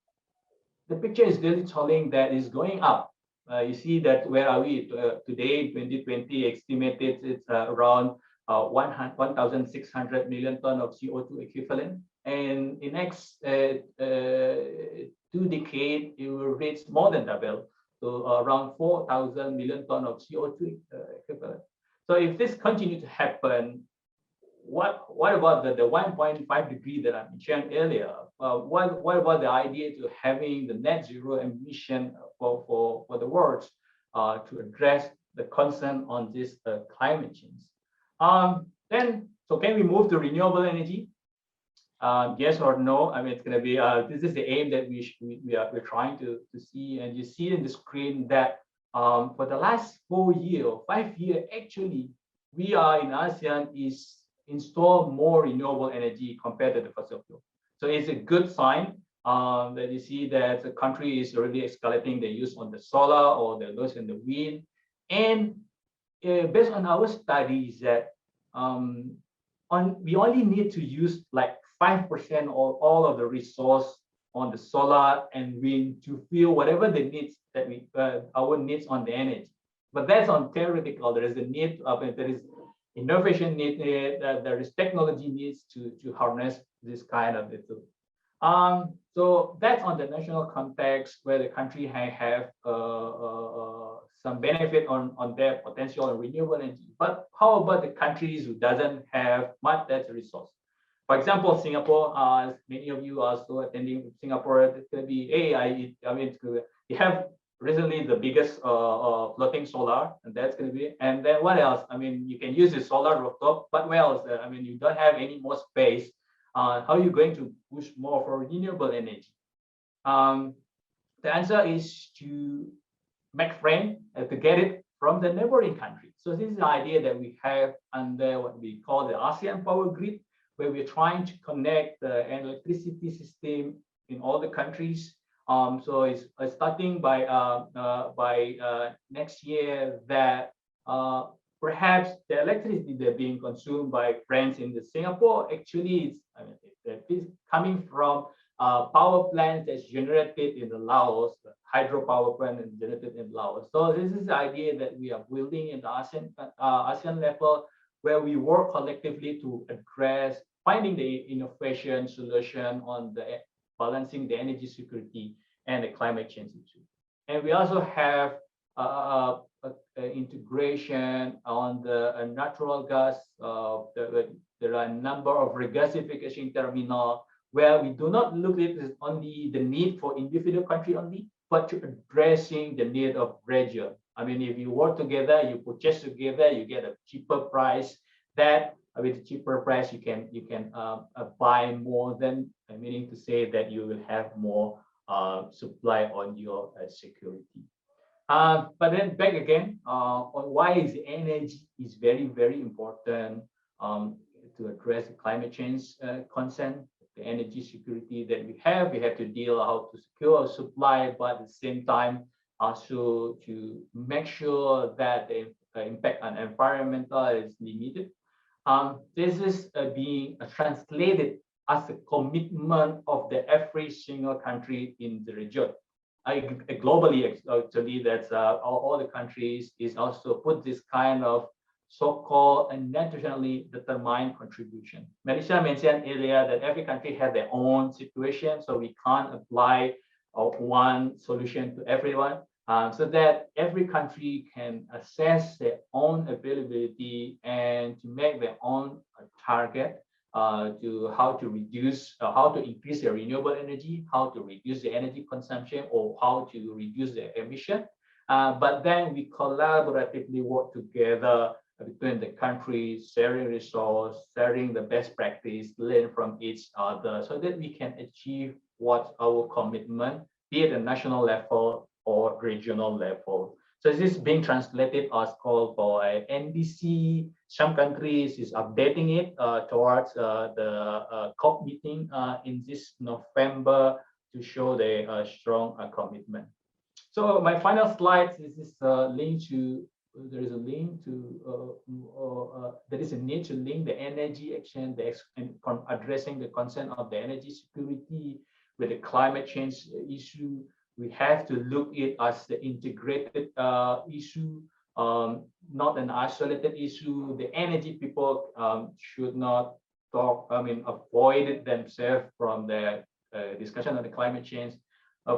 the picture is really telling that it's going up. You see that where are we today? 2020 estimated it's around 1,600 million ton of CO2 equivalent, and in next 2 decades it will reach more than double, so around 4,000 million ton of CO2 equivalent. So if this continues to happen, what about the 1.5 degree that I mentioned earlier? What about the idea to having the net zero emission for the world to address the concern on this climate change? Then, so can we move to renewable energy? Yes or no? I mean, it's going to be, this is the aim that we're trying to see, and you see in the screen that for the last 4 years, 5 years, actually, we are in ASEAN is install more renewable energy compared to the fossil fuel. So it's a good sign that you see that the country is already escalating the use on the solar or the use in the wind. And based on our studies that we only need to use like 5% of all of the resource on the solar and wind to fill whatever the needs that we our needs on the energy. But that's on theoretical. There is a need of there is innovation needed. There is technology needs to harness this kind of it. So that's on the national context where the country have some benefit on their potential in renewable energy. But how about the countries who doesn't have much that resource? For example, Singapore, many of you are still attending Singapore. It's going to be, hey, I mean, you have recently the biggest floating solar, and that's going to be, and then what else? I mean, you can use the solar rooftop, but where else? I mean, you don't have any more space. How are you going to push more for renewable energy? The answer is to make friends, to get it from the neighboring country. So this is the idea that we have under what we call the ASEAN power grid, where we're trying to connect the electricity system in all the countries. So it's starting by next year that perhaps the electricity that being consumed by friends in the Singapore actually it's coming from power plants that's generated in the Laos, the hydropower plant is generated in Laos. So this is the idea that we are building in the ASEAN level, where we work collectively to address finding the innovation solution on the balancing the energy security and the climate change issue. And we also have integration on the natural gas. There are a number of regasification terminal where we do not look at it as only the need for individual country only, but to addressing the need of region. I mean, if you work together, you purchase together, you get a cheaper price. That with a cheaper price, you can buy more than, meaning to say that you will have more supply on your security. But then back again on why is energy is very, very important to address the climate change concern. the energy security that we have. We have to deal how to secure supply, but at the same time, also to make sure that the impact on environmental is limited. This is being translated as a commitment of every single country in the region. Globally, actually, that's all the countries is also put this kind of so-called and nationally determined contribution. Melissa mentioned earlier that every country has their own situation, so we can't apply one solution to everyone. So that every country can assess their own availability and to make their own target to how to reduce, how to increase their renewable energy, how to reduce the energy consumption, or how to reduce their emission. But then we collaboratively work together between the countries, sharing resource, sharing the best practice, learn from each other, so that we can achieve what our commitment, be it at a national level or regional level. So this is being translated as called for NDC. Some countries is updating it towards the COP meeting in this November to show their strong commitment. So my final slide is this link to, there is a link to, there is a need to link the energy action, and addressing the concern of the energy security with the climate change issue. We have to look it as the integrated issue, not an isolated issue. The energy people should not avoid themselves from the discussion on the climate change.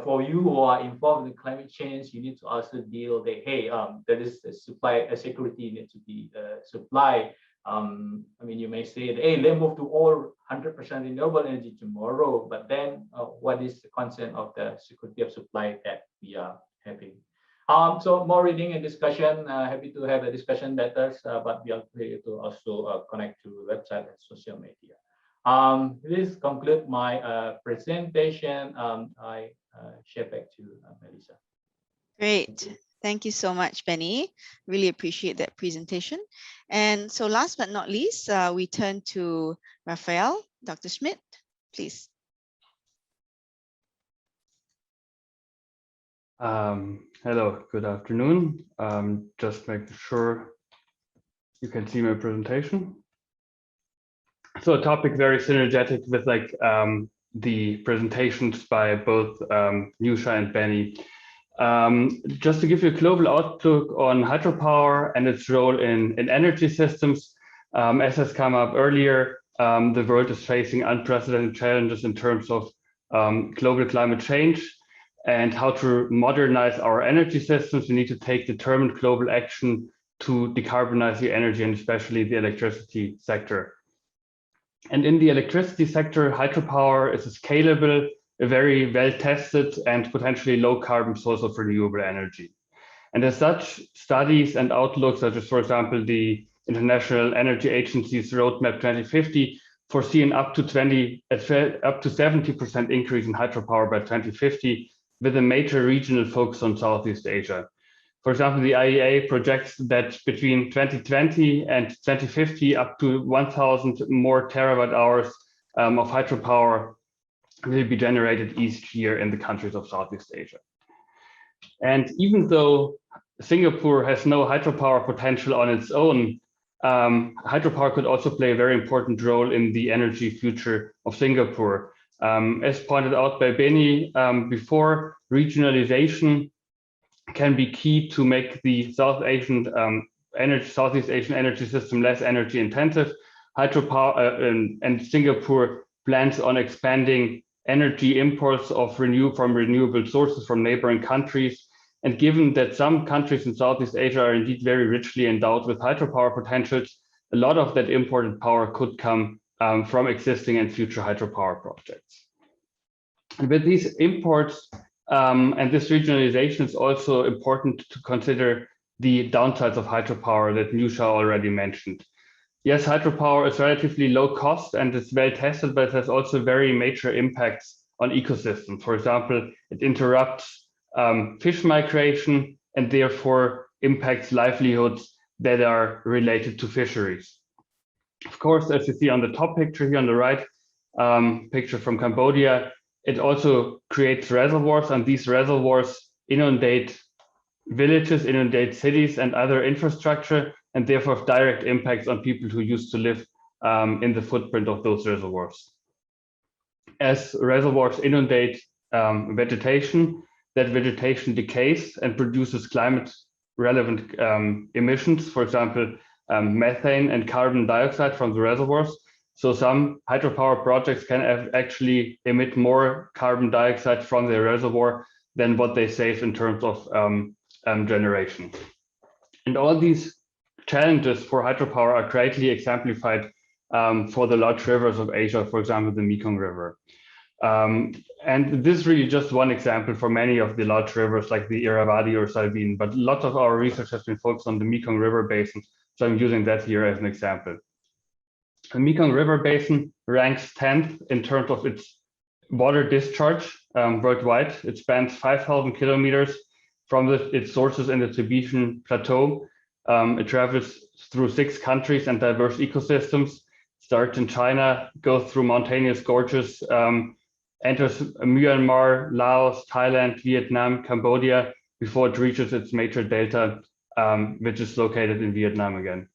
For you who are involved in climate change, you need to also deal that, hey, there is a supply, security needs to be supplied. You may say, hey, let's move to all 100% renewable energy tomorrow, but then what is the concern of the security of supply that we are having? So more reading and discussion, happy to have a discussion later, but we are here to also connect to the website and social media. This concludes my presentation. I share back to Melissa. Great. Thank you so much, Benny. Really appreciate that presentation. And so last but not least, we turn to Rafael. Dr. Schmidt, please. Hello, good afternoon. Just making sure you can see my presentation. So a topic very synergetic with the presentations by both Newsha and Benny. Just to give you a global outlook on hydropower and its role in energy systems, as has come up earlier, the world is facing unprecedented challenges in terms of global climate change and how to modernize our energy systems. We need to take determined global action to decarbonize the energy and especially the electricity sector. And in the electricity sector, hydropower is a scalable, a very well-tested and potentially low-carbon source of renewable energy. And as such, studies and outlooks such as, for example, the International Energy Agency's Roadmap 2050 foresee an up to 70% increase in hydropower by 2050, with a major regional focus on Southeast Asia. For example, the IEA projects that between 2020 and 2050, up to 1,000 more terawatt hours of hydropower will be generated each year in the countries of Southeast Asia. And even though Singapore has no hydropower potential on its own, hydropower could also play a very important role in the energy future of Singapore. As pointed out by Benny before, regionalization can be key to make the Southeast Asian energy system less energy intensive. Hydropower and Singapore plans on expanding energy imports from renewable sources from neighboring countries. And given that some countries in Southeast Asia are indeed very richly endowed with hydropower potentials, a lot of that imported power could come from existing and future hydropower projects. And with these imports and this regionalization, it's also important to consider the downsides of hydropower that Newsha already mentioned. Yes, hydropower is relatively low cost and it's well tested, but it has also very major impacts on ecosystems. For example, it interrupts fish migration and therefore impacts livelihoods that are related to fisheries. Of course, as you see on the top picture here on the right, picture from Cambodia, it also creates reservoirs, and these reservoirs inundate villages, inundate cities and other infrastructure, and therefore have direct impacts on people who used to live in the footprint of those reservoirs. As reservoirs inundate vegetation, that vegetation decays and produces climate relevant emissions, for example, methane and carbon dioxide from the reservoirs. So some hydropower projects can actually emit more carbon dioxide from their reservoir than what they save in terms of generation. And all these challenges for hydropower are greatly exemplified for the large rivers of Asia, for example, the Mekong River. And this is really just one example for many of the large rivers like the Irrawaddy or Salween, but lots of our research has been focused on the Mekong River Basin, so I'm using that here as an example. The Mekong River Basin ranks 10th in terms of its water discharge worldwide. It spans 5,000 kilometers from its sources in the Tibetan Plateau. It travels through 6 countries and diverse ecosystems, starts in China, goes through mountainous gorges, enters Myanmar, Laos, Thailand, Vietnam, Cambodia, before it reaches its major delta, which is located in Vietnam again.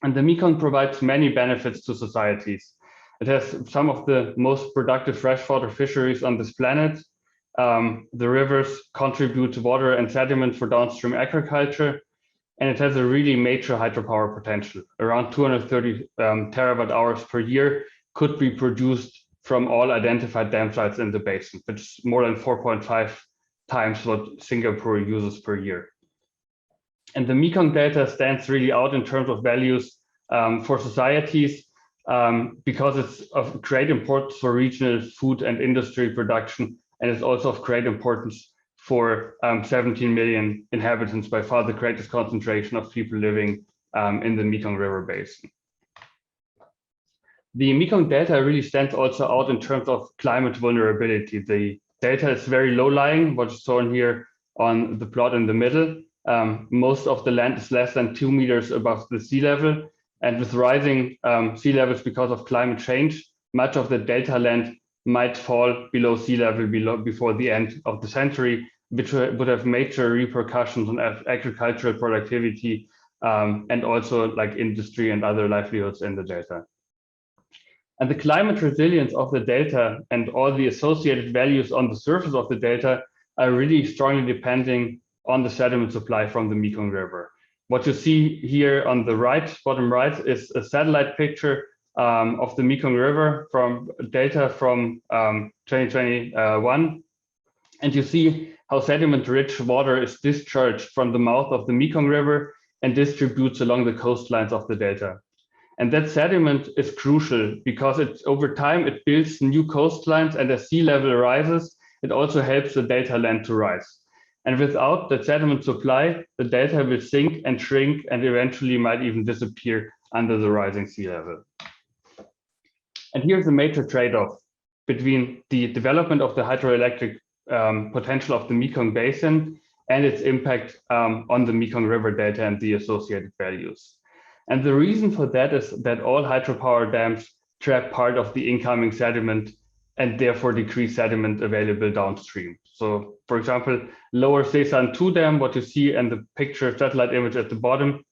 And the Mekong provides many benefits to societies. It has some of the most productive freshwater fisheries on this planet. The rivers contribute to water and sediment for downstream agriculture, and it has a really major hydropower potential. Around 230 terawatt hours per year could be produced from all identified dam sites in the basin, which is more than 4.5 times what Singapore uses per year. And the Mekong Delta stands really out in terms of values for societies because it's of great importance for regional food and industry production, and it's also of great importance for 17 million inhabitants, by far the greatest concentration of people living in the Mekong River Basin. The Mekong Delta really stands also out in terms of climate vulnerability. The delta is very low-lying, what's shown here on the plot in the middle. Most of the land is less than 2 meters above the sea level, and with rising sea levels because of climate change, much of the delta land might fall below sea level before the end of the century, which would have major repercussions on agricultural productivity and also like industry and other livelihoods in the delta. And the climate resilience of the delta and all the associated values on the surface of the delta are really strongly depending on the sediment supply from the Mekong River. What you see here on the right, bottom right, is a satellite picture of the Mekong River from data from 2021. And you see how sediment-rich water is discharged from the mouth of the Mekong River and distributes along the coastlines of the delta. And that sediment is crucial because over time it builds new coastlines, and as sea level rises, it also helps the delta land to rise. And without the sediment supply, the delta will sink and shrink and eventually might even disappear under the rising sea level. And here's a major trade-off between the development of the hydroelectric potential of the Mekong Basin and its impact on the Mekong River Delta and the associated values. And the reason for that is that all hydropower dams trap part of the incoming sediment and therefore decrease sediment available downstream. So for example, Lower Sesan 2 Dam, what you see in the picture satellite image at the bottom,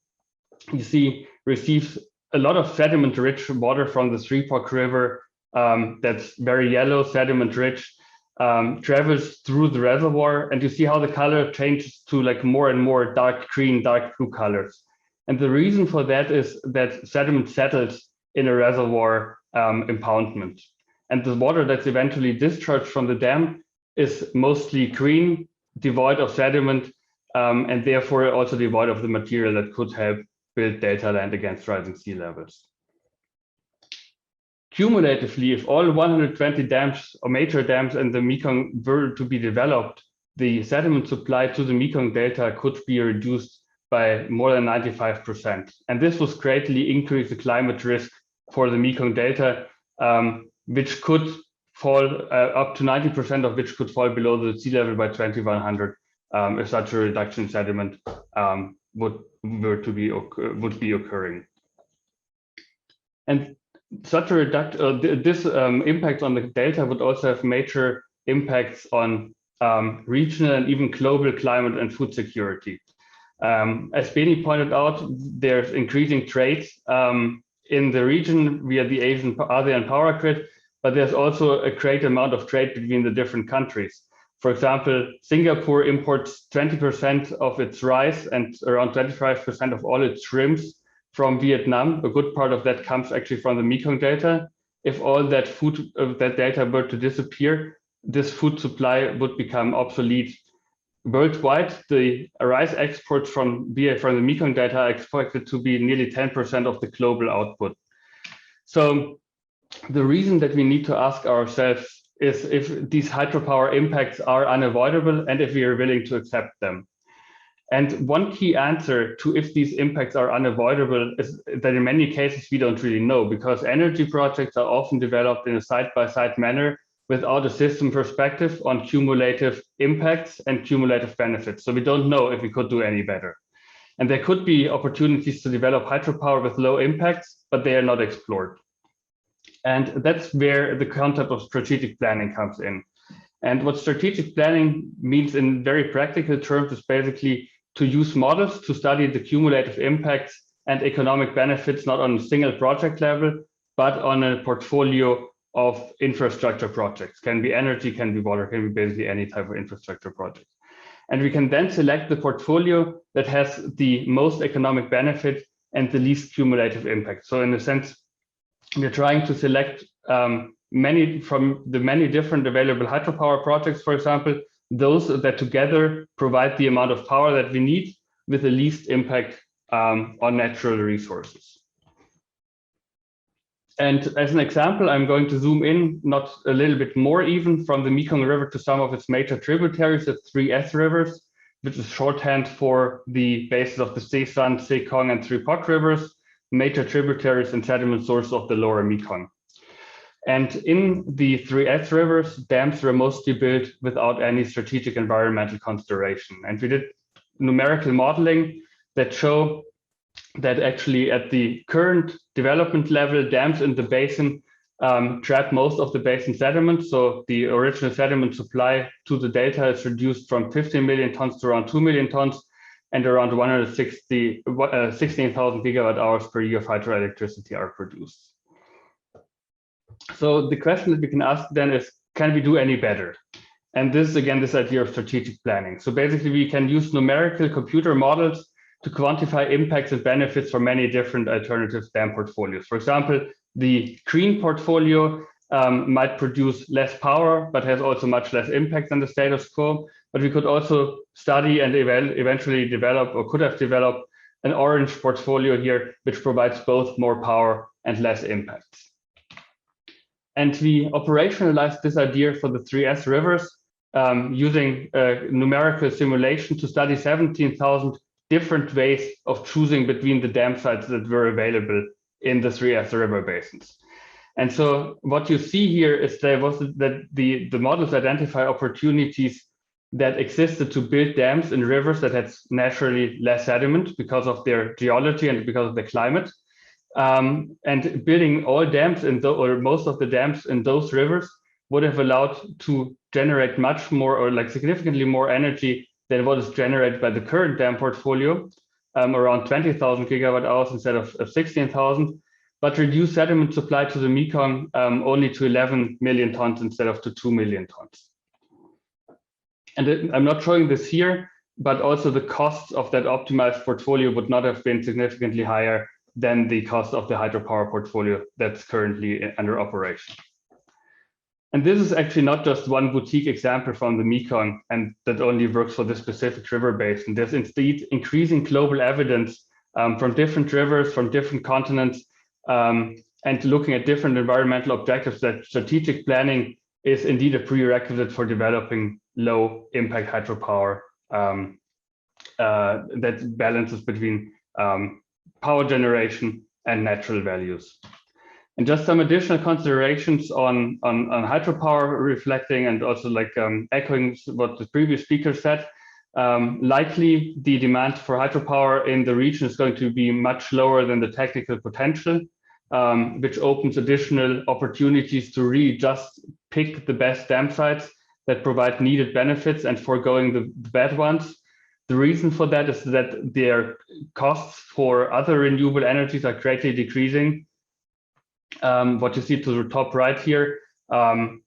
you see receives a lot of sediment-rich water from the Three Fork River that's very yellow, sediment-rich, travels through the reservoir, and you see how the color changes to like more and more dark green, dark blue colors. And the reason for that is that sediment settles in a reservoir impoundment. And the water that's eventually discharged from the dam is mostly green, devoid of sediment, and therefore also devoid of the material that could help build delta land against rising sea levels. Cumulatively, if all 120 dams or major dams in the Mekong were to be developed, the sediment supply to the Mekong Delta could be reduced by more than 95%. And this would greatly increase the climate risk for the Mekong Delta, which could fall up to 90% of which could fall below the sea level by 2100 if such a reduction in sediment would be occurring. And such a this impact on the delta would also have major impacts on regional and even global climate and food security. As Beni pointed out, there's increasing trade in the region via the ASEAN power grid, but there's also a great amount of trade between the different countries. For example, Singapore imports 20% of its rice and around 25% of all its shrimps from Vietnam. A good part of that comes actually from the Mekong Delta. If all that food, that data were to disappear, this food supply would become obsolete. Worldwide, the rice exports from the Mekong Delta are expected to be nearly 10% of the global output. So the reason that we need to ask ourselves is if these hydropower impacts are unavoidable and if we are willing to accept them. And one key answer to if these impacts are unavoidable is that in many cases we don't really know, because energy projects are often developed in a side-by-side manner without a system perspective on cumulative impacts and cumulative benefits. So we don't know if we could do any better. And there could be opportunities to develop hydropower with low impacts, but they are not explored. And that's where the concept of strategic planning comes in. And what strategic planning means in very practical terms is basically to use models to study the cumulative impacts and economic benefits, not on a single project level, but on a portfolio of infrastructure projects. Can be energy, can be water, can be basically any type of infrastructure project. And we can then select the portfolio that has the most economic benefit and the least cumulative impact. So in a sense, we're trying to select many from the many different available hydropower projects, for example, those that together provide the amount of power that we need with the least impact on natural resources. And as an example, I'm going to zoom in, not a little bit more even, from the Mekong River to some of its major tributaries, the 3S rivers, which is shorthand for the bases of the Sesan, Sekong, and Three Pot rivers, major tributaries and sediment sources of the lower Mekong. And in the 3S rivers, dams were mostly built without any strategic environmental consideration. And we did numerical modeling that show that actually at the current development level, dams in the basin trap most of the basin sediment. So the original sediment supply to the delta is reduced from 15 million tons to around 2 million tons, and around 16,000 gigawatt hours per year of hydroelectricity are produced. So the question that we can ask then is, can we do any better? And this is again this idea of strategic planning. So basically we can use numerical computer models to quantify impacts and benefits for many different alternative dam portfolios. For example, the green portfolio might produce less power, but has also much less impact than the status quo. But we could also study and eventually develop, or could have developed, an orange portfolio here, which provides both more power and less impacts. And we operationalized this idea for the 3S rivers using numerical simulation to study 17,000 different ways of choosing between the dam sites that were available in the 3S river basins. And so what you see here is that the models identify opportunities that existed to build dams in rivers that had naturally less sediment because of their geology and because of the climate. And building all dams or most of the dams in those rivers would have allowed to generate much more, or like significantly more energy than what is generated by the current dam portfolio, around 20,000 gigawatt hours instead of 16,000, but reduce sediment supply to the Mekong only to 11 million tons instead of to 2 million tons. And I'm not showing this here, but also the costs of that optimized portfolio would not have been significantly higher than the cost of the hydropower portfolio that's currently under operation. And this is actually not just one boutique example from the Mekong, and that only works for this specific river basin. There's indeed increasing global evidence from different rivers, from different continents, and looking at different environmental objectives that strategic planning is indeed a prerequisite for developing low impact hydropower that balances between power generation and natural values. And just some additional considerations on hydropower, reflecting and also like echoing what the previous speaker said. Likely the demand for hydropower in the region is going to be much lower than the technical potential. which opens additional opportunities to really just pick the best dam sites that provide needed benefits and foregoing the bad ones. The reason for that is that their costs for other renewable energies are greatly decreasing. What you see to the top right here, wind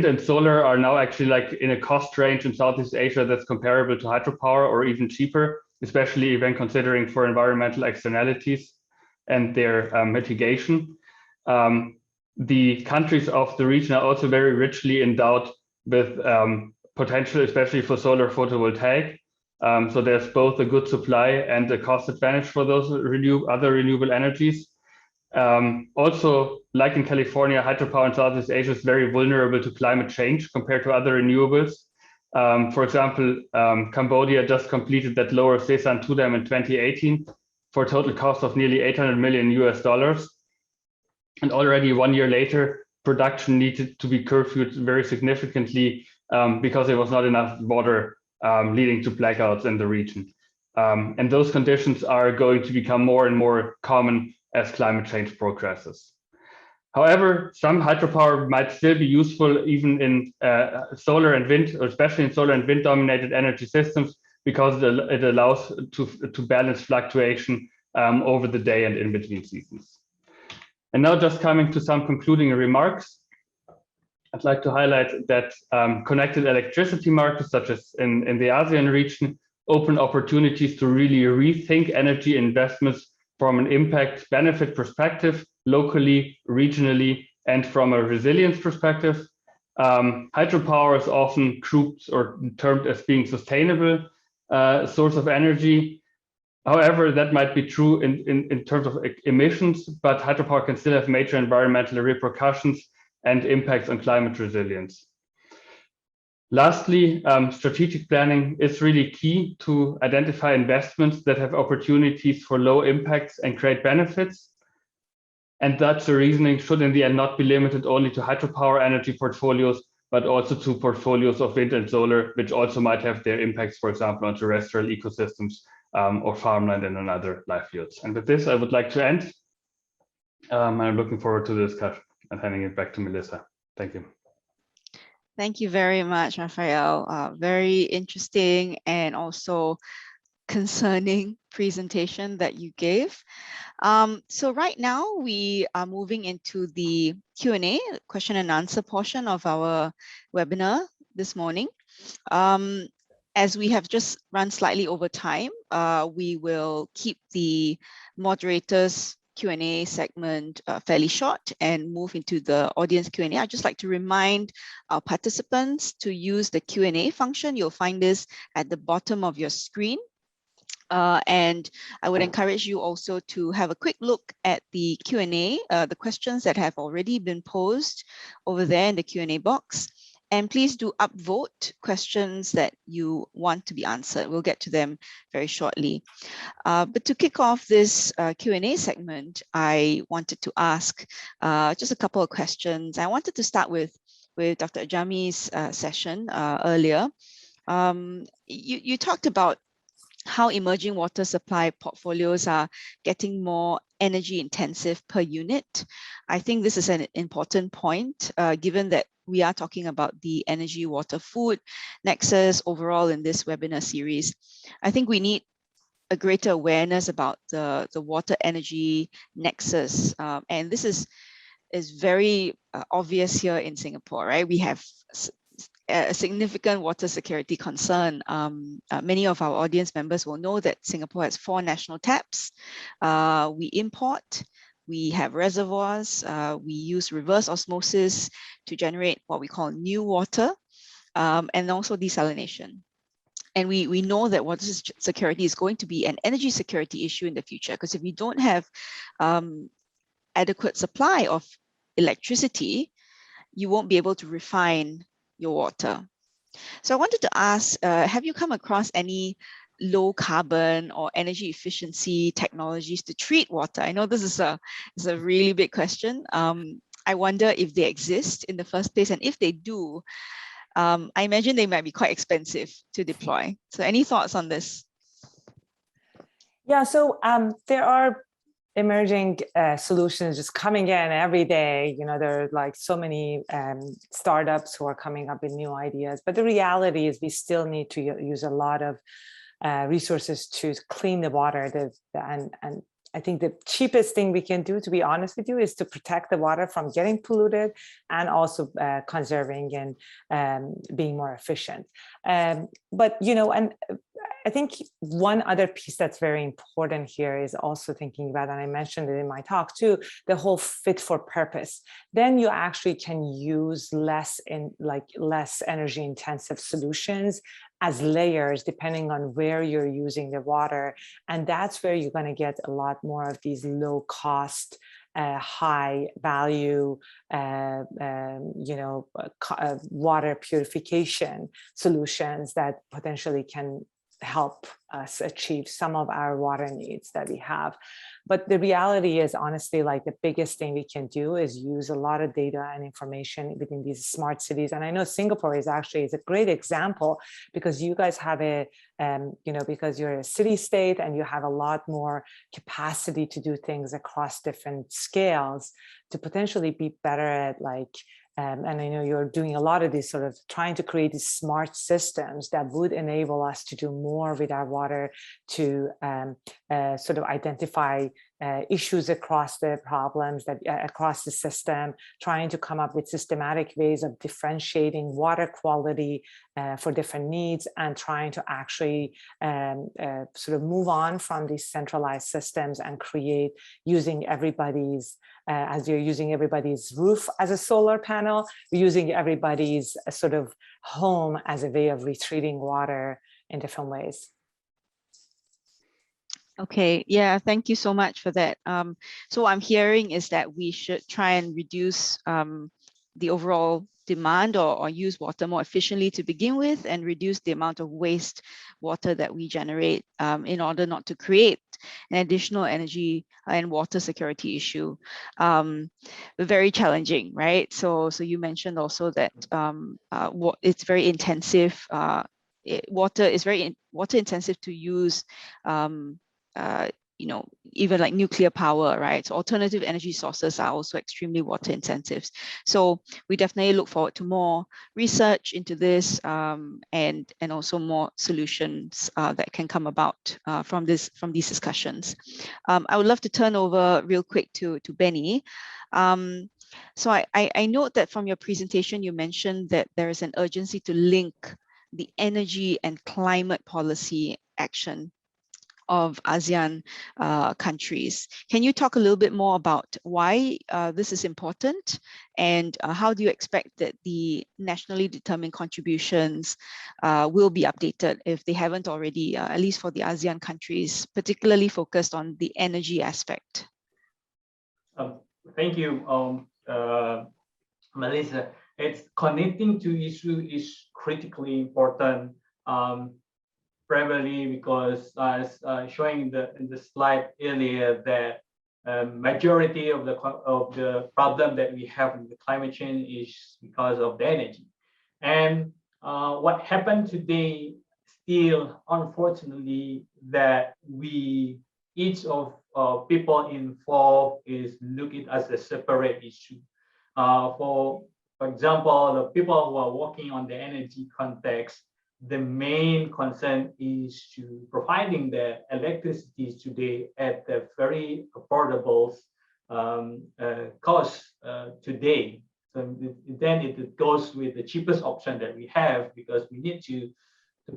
and solar are now actually like in a cost range in Southeast Asia that's comparable to hydropower or even cheaper, especially when considering for environmental externalities and their mitigation. The countries of the region are also very richly endowed with potential, especially for solar photovoltaic. So there's both a good supply and a cost advantage for those other renewable energies. Also, like in California, hydropower in Southeast Asia is very vulnerable to climate change compared to other renewables. For example, Cambodia just completed that lower Sesan 2 dam in 2018 for a total cost of nearly $800 million US. And already 1 year later, production needed to be curfewed very significantly because there was not enough water, leading to blackouts in the region. And those conditions are going to become more and more common as climate change progresses. However, some hydropower might still be useful even in solar and wind, or especially in solar and wind dominated energy systems, because it allows to balance fluctuation over the day and in between seasons. And now just coming to some concluding remarks, I'd like to highlight that connected electricity markets, such as in the Asean region, open opportunities to really rethink energy investments from an impact benefit perspective, locally, regionally, and from a resilience perspective. Hydropower is often grouped or termed as being sustainable source of energy. However, that might be true in terms of emissions, but hydropower can still have major environmental repercussions and impacts on climate resilience. Lastly, strategic planning is really key to identify investments that have opportunities for low impacts and great benefits. And that's the reasoning should in the end not be limited only to hydropower energy portfolios, but also to portfolios of wind and solar, which also might have their impacts, for example, on terrestrial ecosystems or farmland and on other livelihoods. And with this, I would like to end. I'm looking forward to the discussion and handing it back to Melissa. Thank you. Thank you very much, Rafael. Very interesting and also concerning presentation that you gave. So right now we are moving into the Q&A, question and answer portion of our webinar this morning. As we have just run slightly over time, we will keep the moderators Q&A segment fairly short and move into the audience Q&A. I'd just like to remind our participants to use the Q&A function. You'll find this at the bottom of your screen. And I would encourage you also to have a quick look at the Q&A, the questions that have already been posed over there in the Q&A box. And please do upvote questions that you want to be answered. We'll get to them very shortly. But to kick off this Q&A segment, I wanted to ask just a couple of questions. I wanted to start with Dr. Ajami's session earlier. You talked about how emerging water supply portfolios are getting more energy intensive per unit. I think this is an important point, given that we are talking about the energy, water, food nexus overall in this webinar series. I think we need a greater awareness about the water energy nexus. And this is very obvious here in Singapore, right? We have a significant water security concern. Many of our audience members will know that Singapore has 4 national taps. We import, we have reservoirs, we use reverse osmosis to generate what we call new water, and also desalination. And we know that water security is going to be an energy security issue in the future, because if we don't have adequate supply of electricity, you won't be able to refine your water. So I wanted to ask, have you come across any low carbon or energy efficiency technologies to treat water? I know this is a really big question. I wonder if they exist in the first place, and if they do, I imagine they might be quite expensive to deploy. So any thoughts on this? Yeah, so there are emerging solutions just coming in every day. You know, there are like so many startups who are coming up with new ideas, but the reality is we still need to use a lot of resources to clean the water. And I think the cheapest thing we can do, to be honest with you, is to protect the water from getting polluted and also conserving and being more efficient. But, you know, and I think one other piece that's very important here is also thinking about, and I mentioned it in my talk too, the whole fit for purpose. Then you actually can use less energy intensive solutions as layers, depending on where you're using the water. And that's where you're going to get a lot more of these low cost, high value, water purification solutions that potentially can help us achieve some of our water needs that we have. But the reality is, honestly, like the biggest thing we can do is use a lot of data and information within these smart cities. And I know Singapore is a great example, because you guys have because you're a city state and you have a lot more capacity to do things across different scales to potentially be better at and I know you're doing a lot of these sort of trying to create these smart systems that would enable us to do more with our water, to sort of identify issues across the problems across the system, trying to come up with systematic ways of differentiating water quality for different needs, and trying to actually sort of move on from these centralized systems and create using everybody's, as you're using everybody's roof as a solar panel, using everybody's sort of home as a way of retreating water in different ways. Okay, yeah, thank you so much for that. So what I'm hearing is that we should try and reduce the overall demand or use water more efficiently to begin with, and reduce the amount of waste water that we generate in order not to create an additional energy and water security issue. Very challenging, right? So you mentioned also that it's very intensive. Water is very water intensive to use. Even like nuclear power, right? So alternative energy sources are also extremely water intensive. So we definitely look forward to more research into this and also more solutions that can come about from these discussions. I would love to turn over real quick to Benny. So I note that from your presentation, you mentioned that there is an urgency to link the energy and climate policy action of ASEAN countries. Can you talk a little bit more about why this is important, and how do you expect that the nationally determined contributions will be updated if they haven't already, at least for the ASEAN countries, particularly focused on the energy aspect? Thank you, Melissa. It's connecting to issue is critically important. Primarily because, as showing in the slide earlier, that majority of the problem that we have in the climate change is because of the energy. And what happened today, still unfortunately, that each of people involved is looking as a separate issue. For example, the people who are working on the energy context, the main concern is to providing the electricity today at a very affordable cost today. So then it goes with the cheapest option that we have, because we need to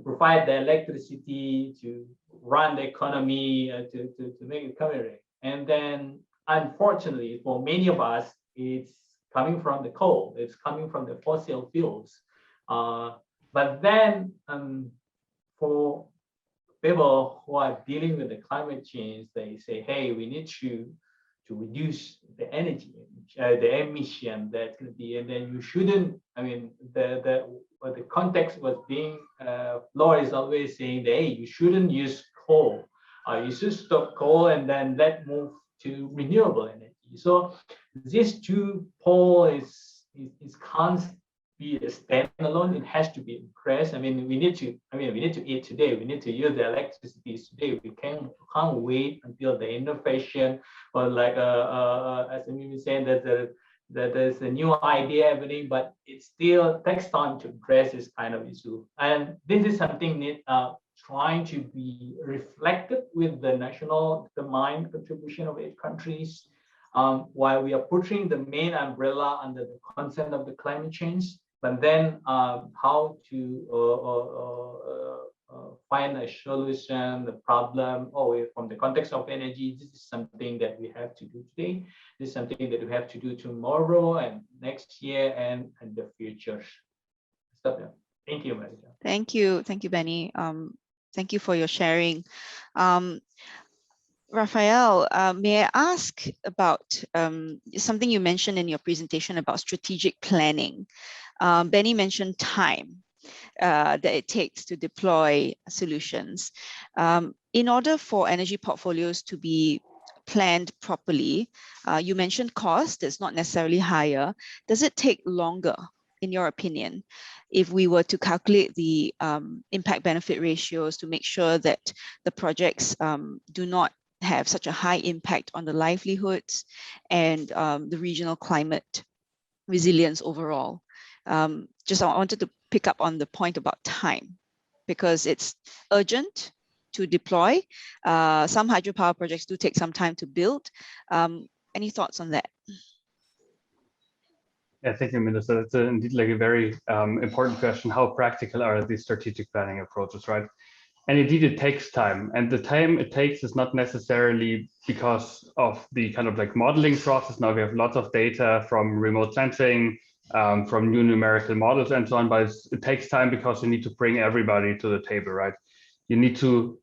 provide the electricity to run the economy, to make it cover. And then, unfortunately, for many of us, it's coming from the coal. It's coming from the fossil fuels. But then, for people who are dealing with the climate change, they say, "Hey, we need to reduce the energy, the emission that's going to be." And then you shouldn't. I mean, the context was being. Law is always saying that, "Hey, you shouldn't use coal. You should stop coal and then move to renewable energy." So these two poles is be a standalone. It has to be compressed. I mean, we need to eat today. We need to use the electricity today. We can't wait until the innovation, or like as Amy was saying, that there's a new idea happening, but it still takes time to address this kind of issue. And this is something trying to be reflected with the national determined contribution of 8 countries, while we are pushing the main umbrella under the concept of the climate change. But then how to find a solution, the problem, from the context of energy, this is something that we have to do today. This is something that we have to do tomorrow and next year and the future. Stop there. Thank you, Marita. Thank you, Benny. Thank you for your sharing. Rafael, may I ask about something you mentioned in your presentation about strategic planning? Benny mentioned time that it takes to deploy solutions. In order for energy portfolios to be planned properly, you mentioned cost is not necessarily higher. Does it take longer, in your opinion, if we were to calculate the impact benefit ratios to make sure that the projects do not have such a high impact on the livelihoods and the regional climate resilience overall? I wanted to pick up on the point about time, because it's urgent to deploy. Some hydropower projects do take some time to build. Any thoughts on that? Yeah, thank you, Minister. That's indeed like a very important question. How practical are these strategic planning approaches, right? And indeed, it takes time. And the time it takes is not necessarily because of the kind of like modeling process. Now we have lots of data from remote sensing, from new numerical models and so on, but it takes time because you need to bring everybody to the table, right? You need to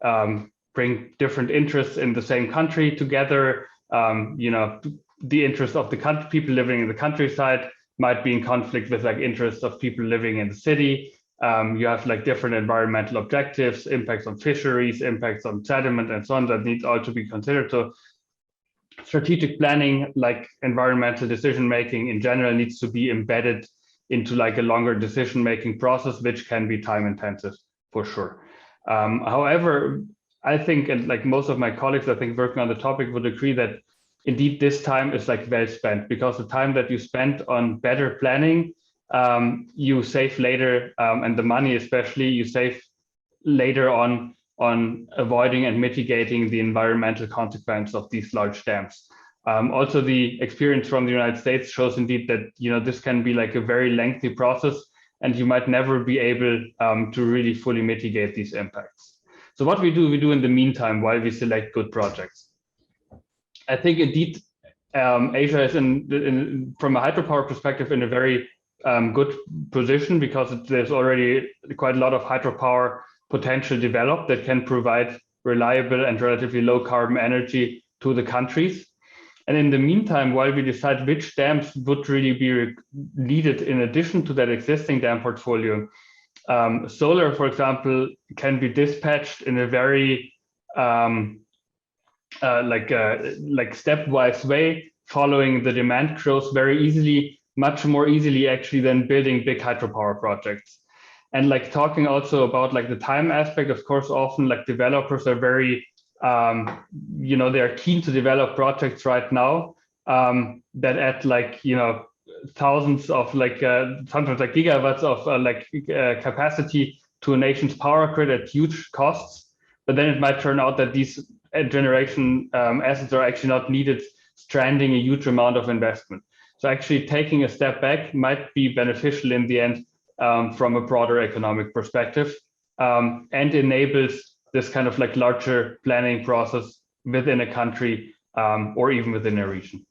bring different interests in the same country together. The interest of the country, people living in the countryside might be in conflict with like interests of people living in the city. You have like different environmental objectives, impacts on fisheries, impacts on sediment and so on, that needs all to be considered. So strategic planning, like environmental decision-making in general, needs to be embedded into like a longer decision-making process, which can be time-intensive for sure. However, I think, and like most of my colleagues, I think working on the topic would agree that indeed this time is like well spent, because the time that you spent on better planning, you save later, and the money especially, you save later on avoiding and mitigating the environmental consequence of these large dams. Also, the experience from the United States shows indeed that this can be like a very lengthy process, and you might never be able to really fully mitigate these impacts. So what we do in the meantime while we select good projects. I think indeed Asia is from a hydropower perspective in a very good position, because there's already quite a lot of hydropower potential developed that can provide reliable and relatively low carbon energy to the countries. And in the meantime, while we decide which dams would really be needed in addition to that existing dam portfolio, solar, for example, can be dispatched in a very stepwise way, following the demand growth very easily, much more easily actually than building big hydropower projects. And like talking also about like the time aspect, of course, often like developers are very, they are keen to develop projects right now that add like, thousands of like, sometimes like gigawatts of capacity to a nation's power grid at huge costs. But then it might turn out that these generation assets are actually not needed, stranding a huge amount of investment. So actually taking a step back might be beneficial in the end from a broader economic perspective, and enables this kind of like larger planning process within a country or even within a region.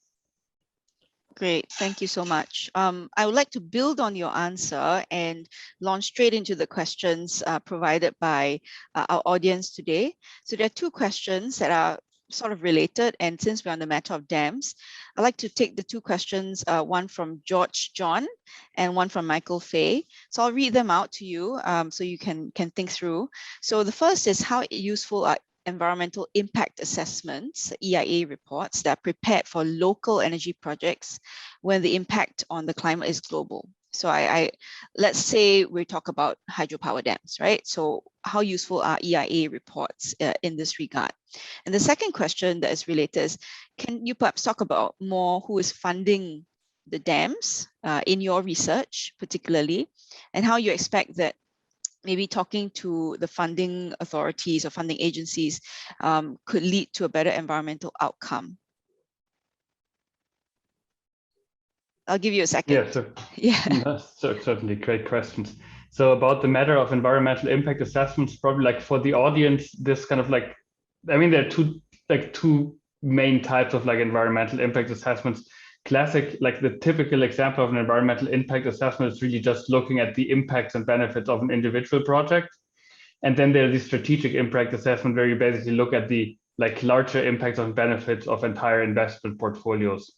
Great, thank you so much. I would like to build on your answer and launch straight into the questions provided by our audience today. So there are 2 questions that are sort of related, and since we're on the matter of dams, I'd like to take the 2 questions, one from George John and one from Michael Fay. So I'll read them out to you so you can think through. So the first is, how useful are environmental impact assessments, EIA reports, that are prepared for local energy projects when the impact on the climate is global? So let's say we talk about hydropower dams, right? So how useful are EIA reports in this regard? And the second question that is related is, can you perhaps talk about more who is funding the dams in your research particularly, and how you expect that maybe talking to the funding authorities or funding agencies could lead to a better environmental outcome? I'll give you a second. Yeah, so, yeah. No, certainly great questions. So about the matter of environmental impact assessments, probably like for the audience, this kind of like, I mean, there are two main types of like environmental impact assessments. Classic, like the typical example of an environmental impact assessment is really just looking at the impacts and benefits of an individual project. And then there's the strategic impact assessment where you basically look at the like larger impacts and benefits of entire investment portfolios.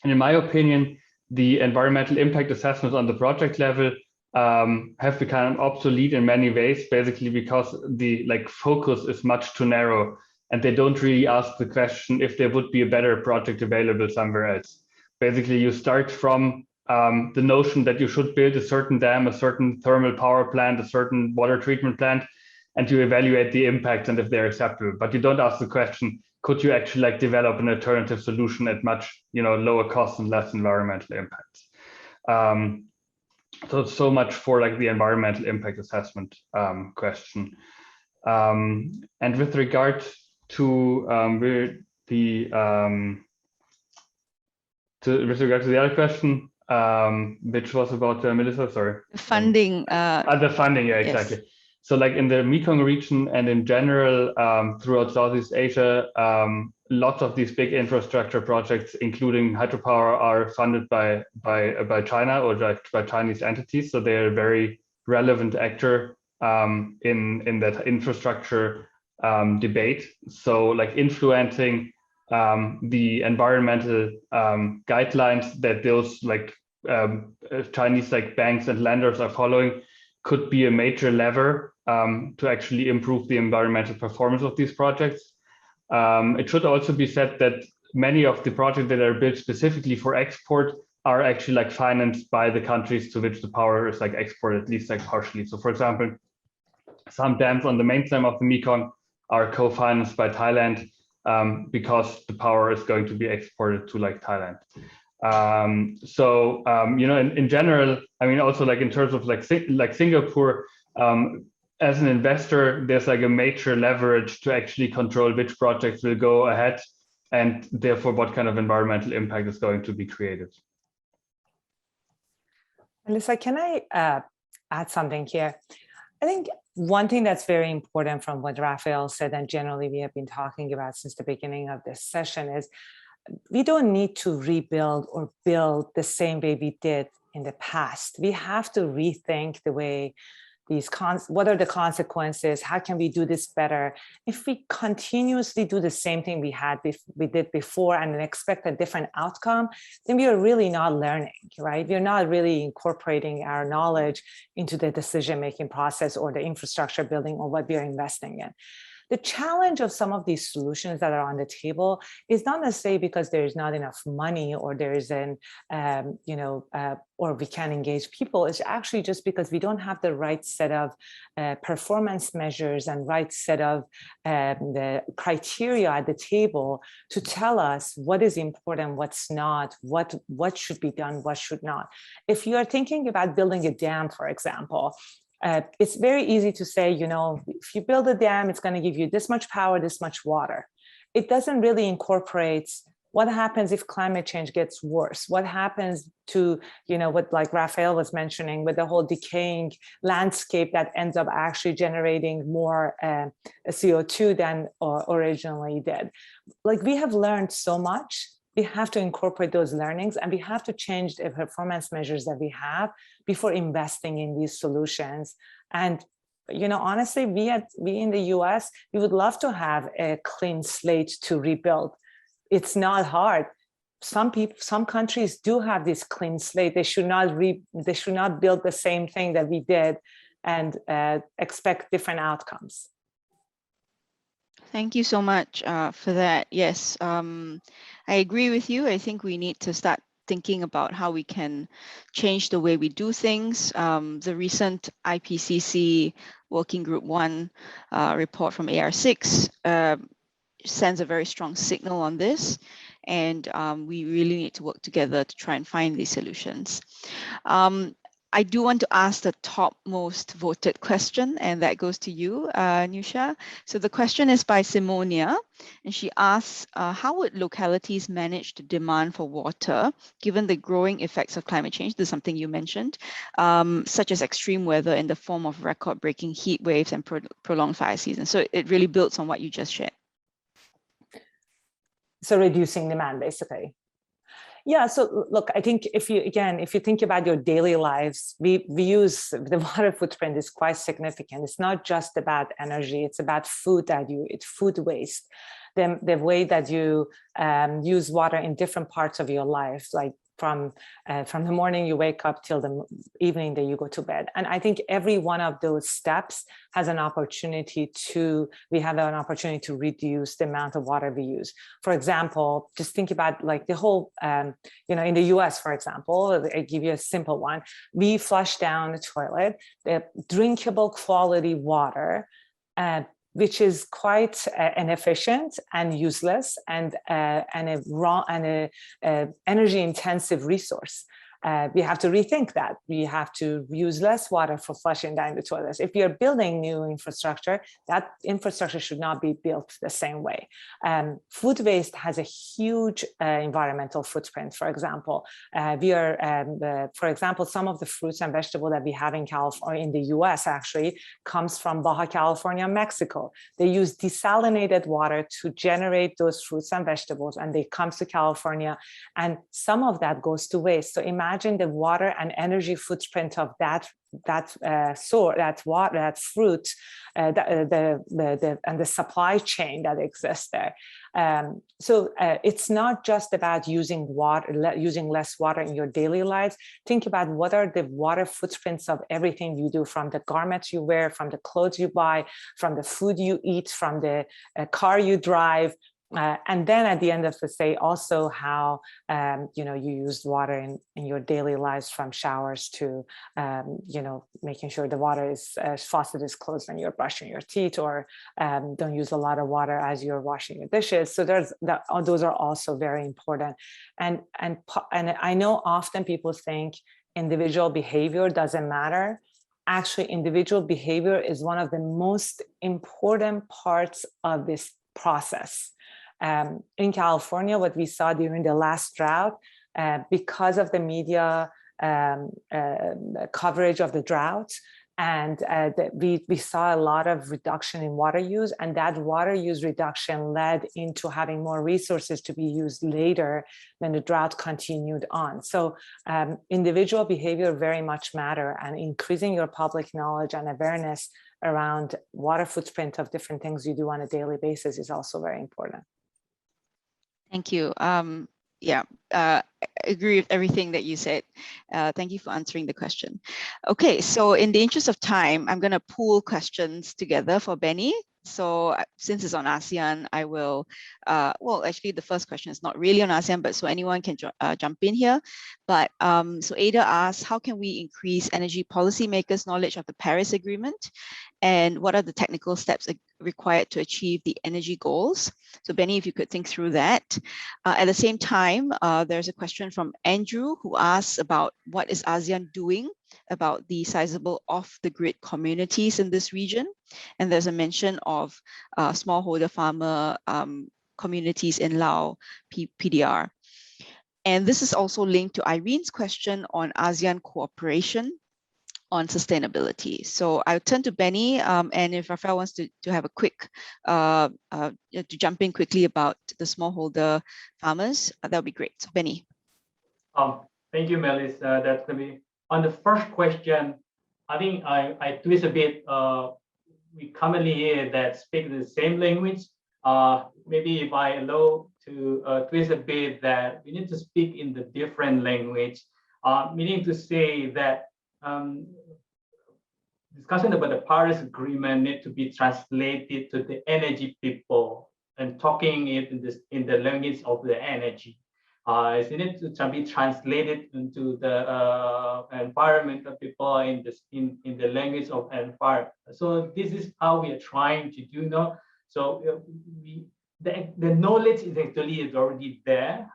And in my opinion, the environmental impact assessments on the project level have become obsolete in many ways, basically because the like focus is much too narrow, and they don't really ask the question if there would be a better project available somewhere else. Basically, you start from the notion that you should build a certain dam, a certain thermal power plant, a certain water treatment plant, and you evaluate the impact and if they're acceptable. But you don't ask the question, could you actually like develop an alternative solution at much lower cost and less environmental impact? So much for like the environmental impact assessment question. And with regard to with regard to the other question, which was about Melissa, sorry. Funding. The funding, yeah, exactly. Yes. So like in the Mekong region and in general throughout Southeast Asia, lots of these big infrastructure projects, including hydropower, are funded by China or by Chinese entities. So they're a very relevant actor in that infrastructure debate. So like influencing the environmental guidelines that those like Chinese like banks and lenders are following could be a major lever to actually improve the environmental performance of these projects. It should also be said that many of the projects that are built specifically for export are actually like financed by the countries to which the power is like exported, at least like partially. So for example, some dams on the main stem of the Mekong are co-financed by Thailand because the power is going to be exported to like Thailand. In general, I mean, also like in terms of like Singapore, as an investor, there's like a major leverage to actually control which projects will go ahead and therefore what kind of environmental impact is going to be created. Melissa, can I add something here? I think one thing that's very important from what Rafael said, and generally we have been talking about since the beginning of this session, is we don't need to rebuild or build the same way we did in the past. We have to rethink the way what are the consequences? How can we do this better? If we continuously do the same thing we did before and expect a different outcome, then we are really not learning, right? We're not really incorporating our knowledge into the decision-making process or the infrastructure building or what we are investing in. The challenge of some of these solutions that are on the table is not necessarily because there is not enough money or there is or we can't engage people. It's actually just because we don't have the right set of performance measures and right set of the criteria at the table to tell us what is important, what's not, what should be done, what should not. If you are thinking about building a dam, for example, it's very easy to say, if you build a dam, it's going to give you this much power, this much water. It doesn't really incorporate what happens if climate change gets worse. What happens to, what like Rafael was mentioning with the whole decaying landscape that ends up actually generating more CO2 than originally did. Like we have learned so much. We have to incorporate those learnings and we have to change the performance measures that we have before investing in these solutions. And, honestly, we in the US, we would love to have a clean slate to rebuild. It's not hard. Some countries do have this clean slate. They should not build the same thing that we did and expect different outcomes. Thank you so much for that. Yes, I agree with you. I think we need to start thinking about how we can change the way we do things. The recent IPCC Working Group 1 report from AR6 sends a very strong signal on this, and we really need to work together to try and find these solutions. I do want to ask the top most voted question, and that goes to you, Newsha. So the question is by Simonia, and she asks, how would localities manage the demand for water given the growing effects of climate change? This is something you mentioned, such as extreme weather in the form of record-breaking heat waves and prolonged fire seasons. So it really builds on what you just shared. So reducing demand, basically. Yeah, so look, I think if you think about your daily lives, we use, the water footprint is quite significant. It's not just about energy, it's about food that it's food waste. The way that you use water in different parts of your life, like from the morning you wake up till the evening that you go to bed. And I think every one of those steps has an opportunity we have an opportunity to reduce the amount of water we use. For example, just think about like the whole, in the US, for example, I give you a simple one. We flush down the toilet, the drinkable quality water, which is quite inefficient and useless and a energy intensive resource. We have to rethink that. We have to use less water for flushing down the toilets. If you're building new infrastructure, that infrastructure should not be built the same way. Food waste has a huge environmental footprint. For example, for example, some of the fruits and vegetables that we have in California, in the US actually, comes from Baja California, Mexico. They use desalinated water to generate those fruits and vegetables, and they come to California, and some of that goes to waste. So imagine the water and energy footprint of that fruit, and the supply chain that exists there. So it's not just about using less water in your daily lives. Think about what are the water footprints of everything you do, from the garments you wear, from the clothes you buy, from the food you eat, from the car you drive. And then at the end of the day, also how you use water in your daily lives, from showers to making sure the water faucet is closed when you're brushing your teeth, or don't use a lot of water as you're washing your dishes. So those are also very important. And I know often people think individual behavior doesn't matter. Actually, individual behavior is one of the most important parts of this process. In California, what we saw during the last drought, because of the media coverage of the drought, and we saw a lot of reduction in water use, and that water use reduction led into having more resources to be used later when the drought continued on. So individual behavior very much matter, and increasing your public knowledge and awareness around water footprint of different things you do on a daily basis is also very important. Thank you. I agree with everything that you said. Thank you for answering the question. Okay, so in the interest of time, I'm going to pool questions together for Benny. So since it's on ASEAN, I will, well, actually the first question is not really on ASEAN, but so anyone can jump in here. But so Ada asks, how can we increase energy policymakers' knowledge of the Paris Agreement? And what are the technical steps required to achieve the energy goals? So Benny, if you could think through that. At the same time, there's a question from Andrew who asks about what is ASEAN doing about the sizable off-the-grid communities in this region. And there's a mention of smallholder farmer communities in Laos, PDR. And this is also linked to Irene's question on ASEAN cooperation on sustainability. So I'll turn to Benny, and if Rafael wants to have a quick, to jump in quickly about the smallholder farmers, that would be great. So Benny. Thank you, Melissa. That's going to be on the first question. I think I twist a bit. We commonly hear that speak the same language. Maybe if I allow to twist a bit, that we need to speak in the different language, meaning to say that discussion about the Paris Agreement need to be translated to the energy people and talking it in the language of the energy. Is it to be translated into the environmental people in the language of environment. So this is how we are trying to do now. So the knowledge is actually already there.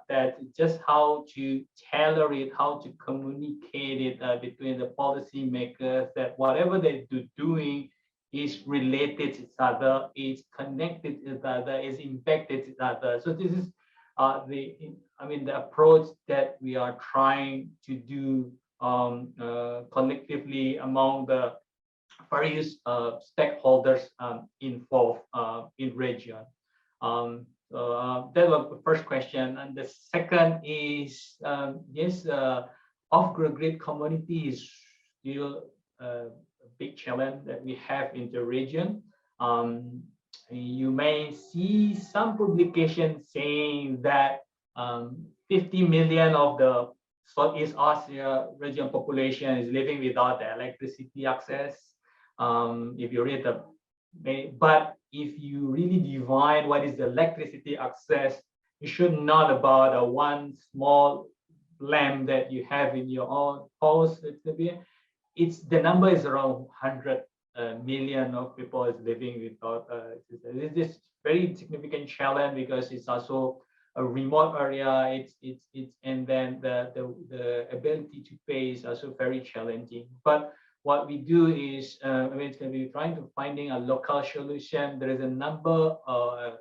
That just how to tailor it, how to communicate it between the policy makers, that whatever they're doing is related to each other, is connected to each other, is impacted to each other. So this is the approach that we are trying to do collectively among the various stakeholders involved in region. So that was the first question, and the second is yes, off-grid community is still a big challenge that we have in the region. You may see some publications saying that 50 million of the Southeast Asia region population is living without the electricity access. If you read but if you really define what is the electricity access, it should not about a one small lamp that you have in your own house. The number is around 100 million of people is living without. This very significant challenge because it's also a remote area. And then the ability to pay is also very challenging. But what we do is it's going to be trying to finding a local solution. There is a number of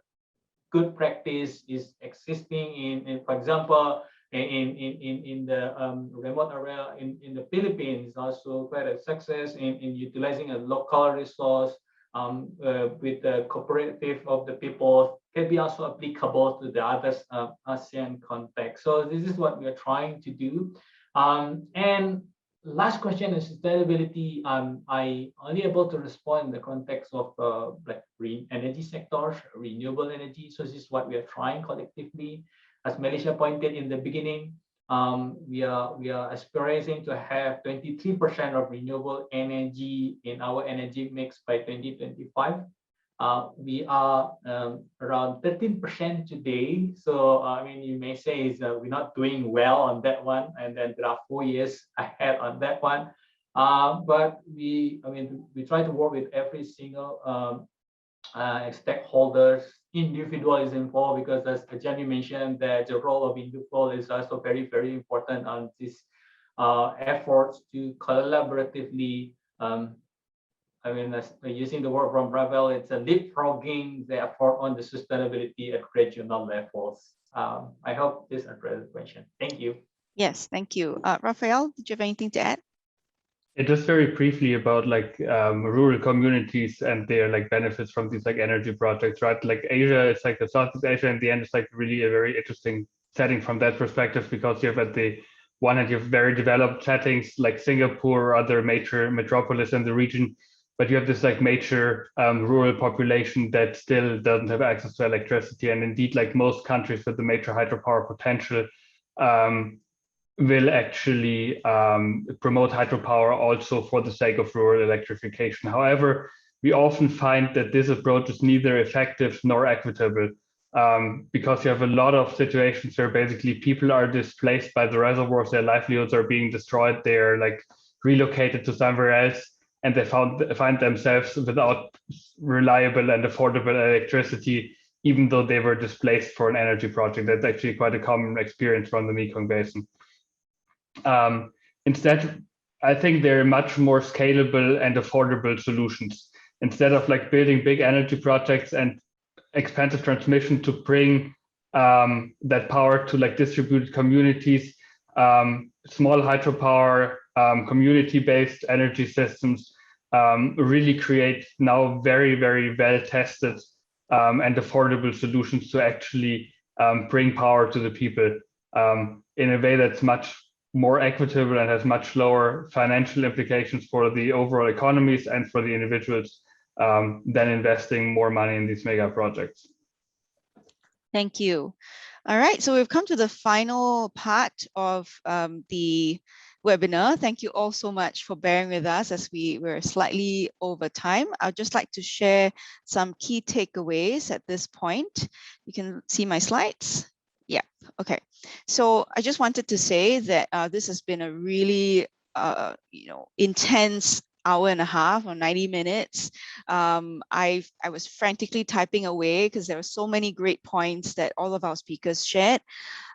good practice is existing in for example, in the remote area in the Philippines, also quite a success in utilizing a local resource with the cooperative of the people can be also applicable to the other ASEAN context. So this is what we are trying to do. And last question is sustainability. I only able to respond in the context of like green energy sectors, renewable energy. So this is what we are trying collectively. As Malaysia pointed in the beginning, we are aspiring to have 23% of renewable energy in our energy mix by 2025. We are around 13% today. So you may say we're not doing well on that one, and then there are 4 years ahead on that one. But we try to work with every single stakeholders. Individual is involved because, as Ajami mentioned, that the role of individual is also very, very important on this efforts to collaboratively. Using the word from Rafael, it's a leapfrogging the effort on the sustainability at regional levels. I hope this addresses the question. Thank you. Yes, thank you. Rafael, did you have anything to add? Just very briefly about rural communities and their benefits from these energy projects, right? Like Asia, it's like the Southeast Asia in the end is really a very interesting setting from that perspective, because you have at the one hand you have very developed settings like Singapore or other major metropolis in the region, but you have this major rural population that still doesn't have access to electricity. And indeed, most countries with the major hydropower potential will actually promote hydropower also for the sake of rural electrification. However, we often find that this approach is neither effective nor equitable, because you have a lot of situations where basically people are displaced by the reservoirs, their livelihoods are being destroyed, they're relocated to somewhere else, and they find themselves without reliable and affordable electricity, even though they were displaced for an energy project. That's actually quite a common experience from the Mekong Basin. Instead, I think there are much more scalable and affordable solutions. Instead of building big energy projects and expensive transmission to bring that power to distributed communities, small hydropower, community-based energy systems really create now very, very well-tested and affordable solutions to actually bring power to the people in a way that's much more equitable and has much lower financial implications for the overall economies and for the individuals than investing more money in these mega projects. Thank you. All right, so we've come to the final part of the webinar. Thank you all so much for bearing with us as we're slightly over time. I'd just like to share some key takeaways at this point. You can see my slides. Yeah, okay. So I just wanted to say that this has been a really, intense hour and a half or 90 minutes. I was frantically typing away because there were so many great points that all of our speakers shared.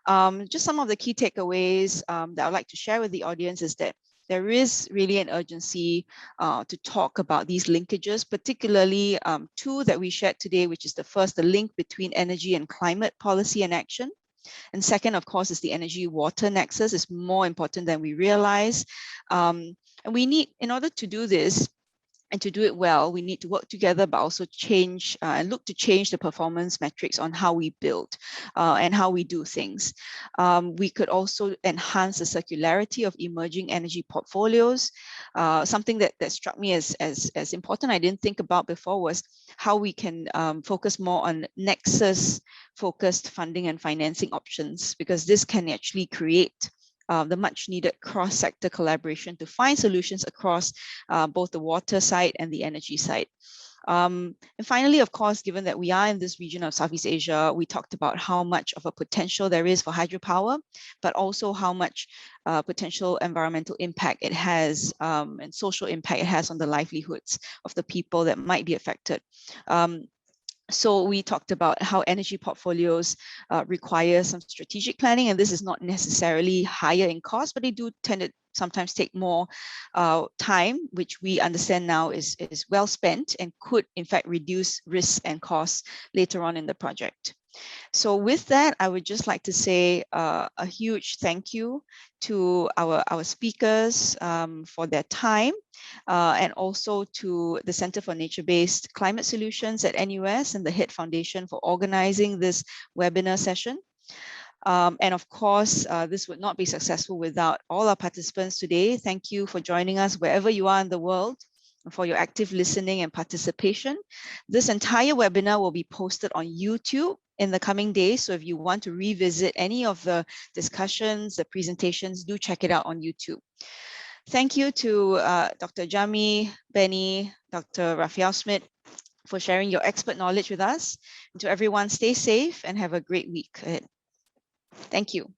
Just some of the key takeaways that I'd like to share with the audience is that there is really an urgency to talk about these linkages, particularly two that we shared today, which is the first, the link between energy and climate policy and action. And second, of course, is the energy-water nexus is more important than we realize. And we need, in order to do this, and to do it well, we need to work together, but also change and look to change the performance metrics on how we build and how we do things. We could also enhance the circularity of emerging energy portfolios. Something that struck me as important, I didn't think about before, was how we can focus more on Nexus-focused funding and financing options, because this can actually create the much needed cross-sector collaboration to find solutions across both the water side and the energy side. And finally, of course, given that we are in this region of Southeast Asia, we talked about how much of a potential there is for hydropower, but also how much potential environmental impact it has and social impact it has on the livelihoods of the people that might be affected. So we talked about how energy portfolios require some strategic planning, and this is not necessarily higher in cost, but they do tend to sometimes take more time, which we understand now is well spent and could in fact reduce risks and costs later on in the project. So with that, I would just like to say a huge thank you to our speakers for their time, and also to the Center for Nature-Based Climate Solutions at NUS and the HIT Foundation for organizing this webinar session. And of course, this would not be successful without all our participants today. Thank you for joining us wherever you are in the world, for your active listening and participation. This entire webinar will be posted on YouTube in the coming days. So if you want to revisit any of the discussions, the presentations, do check it out on YouTube. Thank you to Dr. Ajami, Benny, Dr. Rafael Schmidt for sharing your expert knowledge with us. And to everyone, stay safe and have a great week ahead. Thank you.